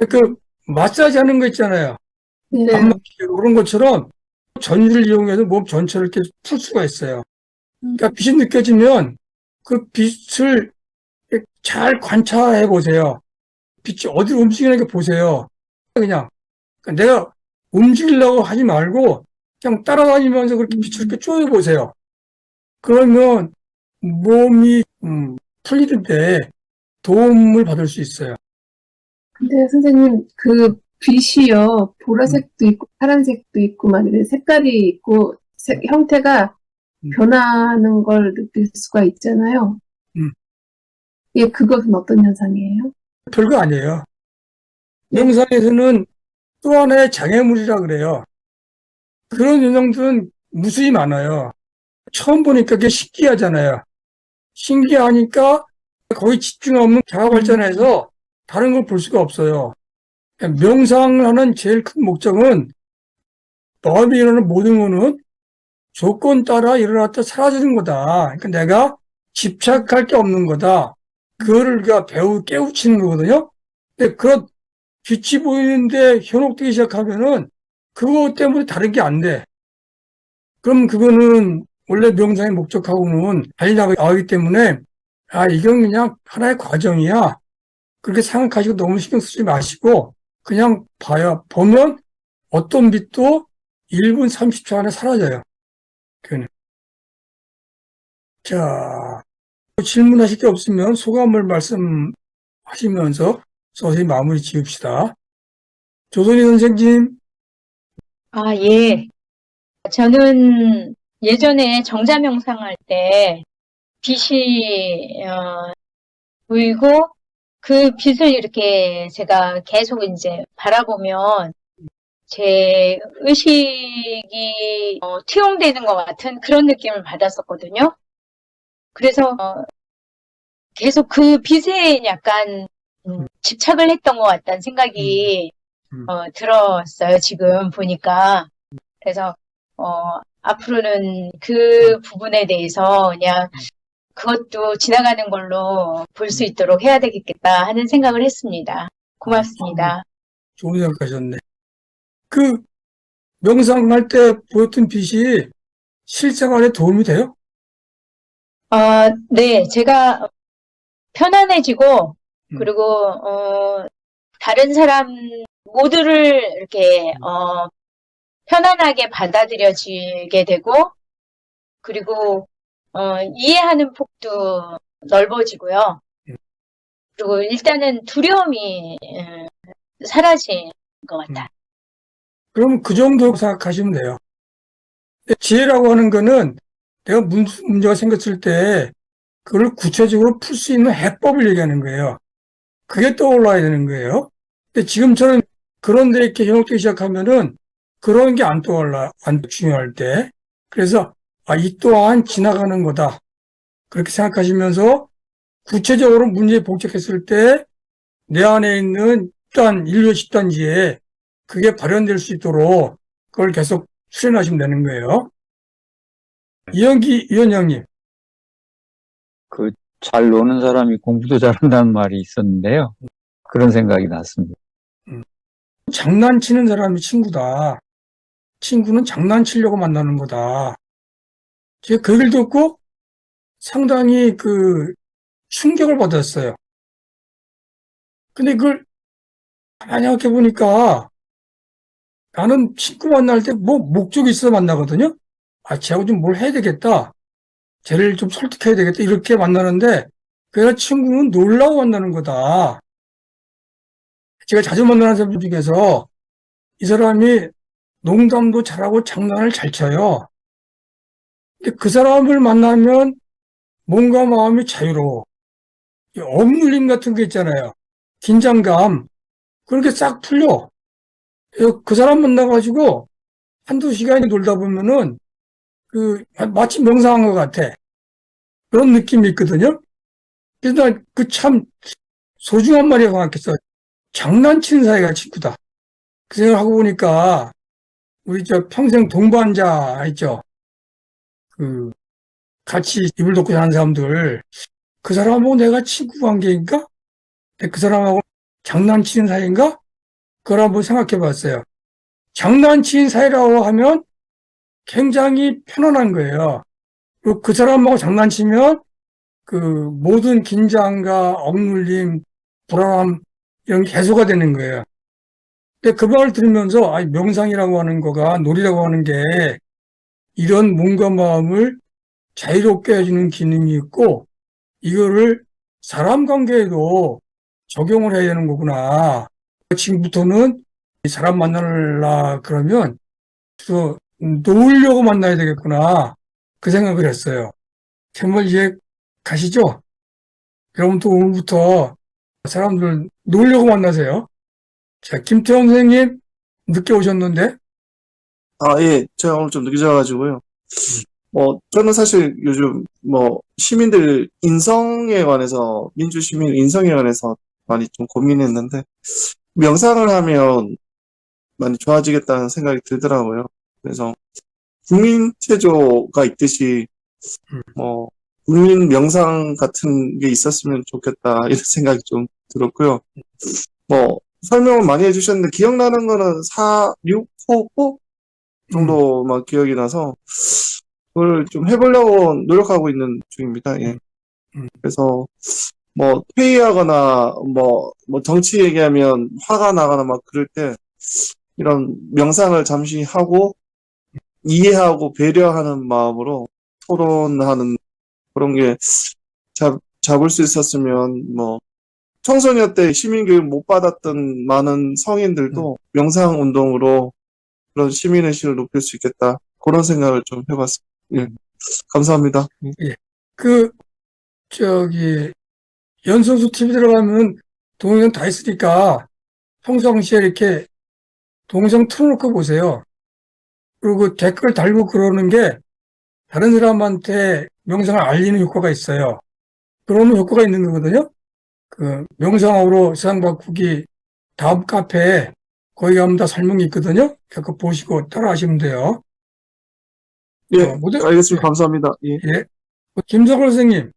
그 마사지 하는 거 있잖아요. 네. 그런 것처럼 전율을 이용해서 몸 전체를 이렇게 풀 수가 있어요. 그러니까 빛이 느껴지면 그 빛을 잘 관찰해 보세요. 빛이 어디로 움직이는 게 보세요. 그냥 그러니까 내가 움직이려고 하지 말고 그냥 따라다니면서 그렇게 빛을 이렇게 쪼여 보세요. 그러면 몸이 풀리는데 도움을 받을 수 있어요. 근데 선생님, 그 빛이요, 보라색도 있고, 파란색도 있고, 막 이런 색깔이 있고, 형태가 변하는 걸 느낄 수가 있잖아요. 예, 그것은 어떤 현상이에요? 별거 아니에요. 명상에서는 또 하나의 장애물이라 그래요. 그런 현상들은 무수히 많아요. 처음 보니까 그게 신기하잖아요. 신기하니까 거기 집중하면 자아 발전해서 다른 걸 볼 수가 없어요. 명상을 하는 제일 큰 목적은 마음이 일어나는 모든 거는 조건 따라 일어났다 사라지는 거다. 그러니까 내가 집착할 게 없는 거다. 그거를 우리가 깨우치는 거거든요. 근데 그런 빛이 보이는데 현혹되기 시작하면은 그거 때문에 다른 게 안 돼. 그럼 그거는 원래 명상의 목적하고는 달리 나가기 때문에 이건 그냥 하나의 과정이야. 그렇게 생각하시고 너무 신경 쓰지 마시고 그냥 봐요. 보면 어떤 빛도 1분 30초 안에 사라져요. 그거는. 자, 질문하실 게 없으면 소감을 말씀하시면서 서서히 마무리 지읍시다. 조선희 선생님. 아, 예. 저는 예전에 정자 명상할 때 빛이 보이고 그 빛을 이렇게 제가 계속 이제 바라보면 제 의식이 투영되는 것 같은 그런 느낌을 받았었거든요. 그래서 계속 그 빛에 약간 집착을 했던 것 같다는 생각이 들었어요. 지금 보니까. 그래서 앞으로는 그 부분에 대해서 그냥 그것도 지나가는 걸로 볼 수 있도록 해야 되겠다 하는 생각을 했습니다. 고맙습니다. 좋은 생각하셨네. 그 명상할 때 보였던 빛이 실생활에 도움이 돼요? 네, 제가 편안해지고, 그리고, 다른 사람 모두를 이렇게, 편안하게 받아들여지게 되고, 그리고, 이해하는 폭도 넓어지고요. 그리고 일단은 두려움이 사라진 것 같아요. 그럼 그 정도 생각하시면 돼요. 지혜라고 하는 거는 내가 문제가 생겼을 때 그걸 구체적으로 풀 수 있는 해법을 얘기하는 거예요. 그게 떠올라야 되는 거예요. 근데 지금처럼 그런 데 이렇게 현혹되기 시작하면은 그런 게 안 떠올라, 안 중요할 때. 그래서, 이 또한 지나가는 거다. 그렇게 생각하시면서 구체적으로 문제에 복잡했을 때 내 안에 있는 인류의 집단지에 그게 발현될 수 있도록 그걸 계속 수련하시면 되는 거예요. 이현기 위원장님. 잘 노는 사람이 공부도 잘한다는 말이 있었는데요. 그런 생각이 났습니다. 장난치는 사람이 친구다. 친구는 장난치려고 만나는 거다. 제가 그 얘기를 듣고 상당히 충격을 받았어요. 근데 그걸 가만히 생각해 보니까 나는 친구 만날 때 뭐 목적이 있어서 만나거든요. 쟤하고 좀 뭘 해야 되겠다. 쟤를 좀 설득해야 되겠다. 이렇게 만나는데 그냥 친구는 놀라고 만나는 거다. 제가 자주 만나는 사람 중에서 이 사람이 농담도 잘하고 장난을 잘 쳐요. 근데 그 사람을 만나면 몸과 마음이 자유로워. 이 억눌림 같은 게 있잖아요. 긴장감. 그렇게 싹 풀려. 그 사람 만나가지고 한두 시간이 놀다 보면은 마치 명상한 것 같아. 그런 느낌이 있거든요. 그래서 난 참 소중한 말이라고 생각했어. 장난치는 사이가 친구다. 그 생각하고 보니까 우리 평생 동반자 있죠. 같이 이불 덮고 사는 사람들. 그 사람하고 내가 친구 관계인가? 그 사람하고 장난치는 사이인가? 그걸 한번 생각해 봤어요. 장난치는 사이라고 하면 굉장히 편안한 거예요. 그리고 그 사람하고 장난치면 모든 긴장과 억눌림, 불안함, 이런 게 해소가 되는 거예요. 근데 그 말을 들으면서, 명상이라고 하는 거가, 놀이라고 하는 게 이런 몸과 마음을 자유롭게 해주는 기능이 있고, 이거를 사람 관계에도 적용을 해야 되는 거구나. 지금부터는 사람 만나려 그러면 놓으려고 만나야 되겠구나. 그 생각을 했어요. 정말 이해 가시죠? 여러분도 오늘부터 사람들 놓으려고 만나세요. 자, 김태형 선생님, 늦게 오셨는데? 예. 제가 오늘 좀 늦게 자가지고요. 저는 사실 요즘 시민들 인성에 관해서, 민주시민 인성에 관해서 많이 좀 고민했는데, 명상을 하면 많이 좋아지겠다는 생각이 들더라고요. 그래서 국민체조가 있듯이 국민 명상 같은 게 있었으면 좋겠다 이런 생각이 좀 들었고요. 설명을 많이 해주셨는데 기억나는 거는 4, 6, 5 정도만 기억이 나서 그걸 좀 해보려고 노력하고 있는 중입니다. 예. 그래서 회의하거나 정치 얘기하면 화가 나거나 막 그럴 때 이런 명상을 잠시 하고 이해하고 배려하는 마음으로 토론하는 그런 게 잡을 수 있었으면 청소년 때 시민교육 못 받았던 많은 성인들도 명상 운동으로 그런 시민의식을 높일 수 있겠다. 그런 생각을 좀 해봤습니다. 예. 감사합니다. 예. 연소수 TV 들어가면 동영상 다 있으니까 평상시에 이렇게 동영상 틀어놓고 보세요. 그리고 댓글 달고 그러는 게 다른 사람한테 명상을 알리는 효과가 있어요. 그러면 효과가 있는 거거든요. 그 명상으로 세상 바꾸기 다음 카페에 거기 가면 다 설명이 있거든요. 그거 보시고 따라하시면 돼요. 예, 모두- 알겠습니다. 감사합니다. 예. 예. 김석월 선생님.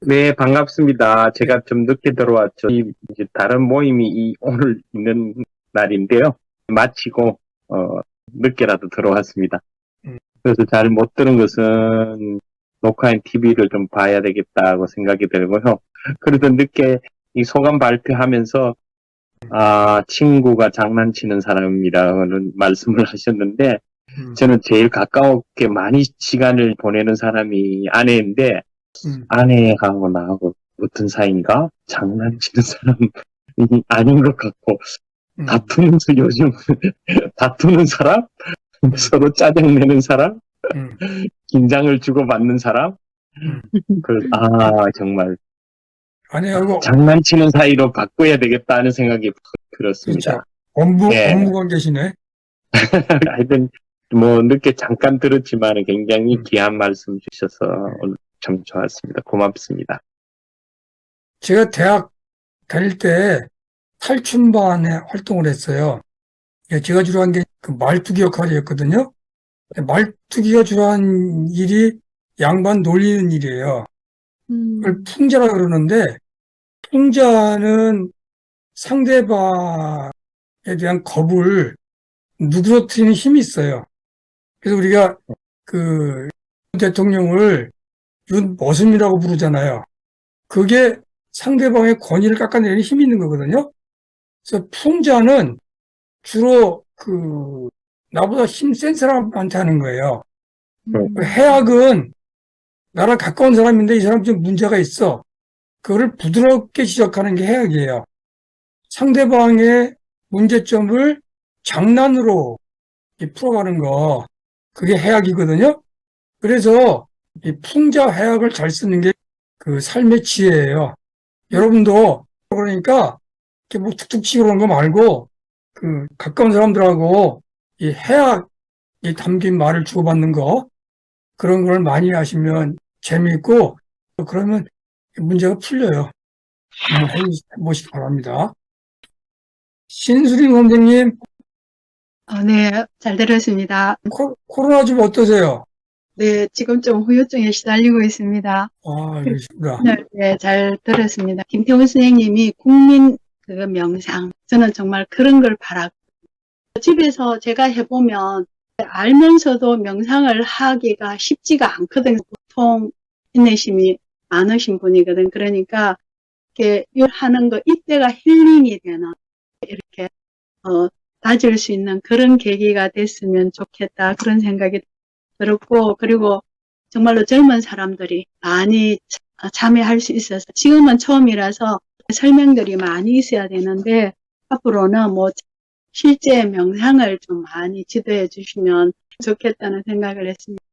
네, 반갑습니다. 제가 좀 늦게 들어왔죠. 이제 다른 모임이 오늘 있는 날인데요. 마치고, 늦게라도 들어왔습니다. 그래서 잘 못 들은 것은 녹화한 TV를 좀 봐야 되겠다고 생각이 들고요. 그래도 늦게 이 소감 발표하면서, 친구가 장난치는 사람이라는 말씀을 하셨는데, 저는 제일 가까웠게 많이 시간을 보내는 사람이 아내인데, 아내하고 나하고 어떤 사이인가? 장난치는 사람이 아닌 것 같고, 다투면서 요즘, 다투는 사람? 서로 짜증내는 사람? 긴장을 주고받는 사람? 정말, 아내하고 장난치는 사이로 바꿔야 되겠다는 생각이 들었습니다. 그렇죠. 예. 업무가 계시네. 하여튼, 늦게 잠깐 들었지만 굉장히 귀한 말씀 주셔서 오늘 참 좋았습니다. 고맙습니다. 제가 대학 다닐 때 탈춤반에 활동을 했어요. 예, 제가 주로 한 게 그 말투기 역할이었거든요. 말투기가 주로 한 일이 양반 놀리는 일이에요. 그걸 풍자라 그러는데, 풍자는 상대방에 대한 겁을 누그러뜨리는 힘이 있어요. 그래서 우리가 그 대통령을 윤머슴이라고 부르잖아요. 그게 상대방의 권위를 깎아내리는 힘이 있는 거거든요. 그래서 풍자는 주로 나보다 힘 센 사람한테 하는 거예요. 해악은 나랑 가까운 사람인데 이 사람 좀 문제가 있어. 그거를 부드럽게 지적하는 게 해악이에요. 상대방의 문제점을 장난으로 풀어가는 거, 그게 해악이거든요. 그래서 이 풍자 해악을 잘 쓰는 게 그 삶의 지혜예요. 여러분도 그러니까 이렇게 뭐 툭툭 치고 그런 거 말고 그 가까운 사람들하고 이 해악이 담긴 말을 주고받는 거, 그런 걸 많이 하시면 재미있고 그러면 문제가 풀려요. 한번 해보시기 바랍니다. 신수림 선생님, 네, 잘 들었습니다. 코로나 좀 어떠세요? 네, 지금 좀 후유증에 시달리고 있습니다. 그러시구나. 네, 잘 들었습니다. 김태훈 선생님이 국민 명상, 저는 정말 그런 걸 바라고, 집에서 제가 해보면 알면서도 명상을 하기가 쉽지가 않거든요. 보통 인내심이 많으신 분이거든. 그러니까 이렇게 하는 거, 이때가 힐링이 되는, 이렇게 다질 수 있는 그런 계기가 됐으면 좋겠다, 그런 생각이 들었고, 그리고 정말로 젊은 사람들이 많이 참여할 수 있어서, 지금은 처음이라서 설명들이 많이 있어야 되는데 앞으로는 뭐 실제 명상을 좀 많이 지도해 주시면 좋겠다는 생각을 했습니다.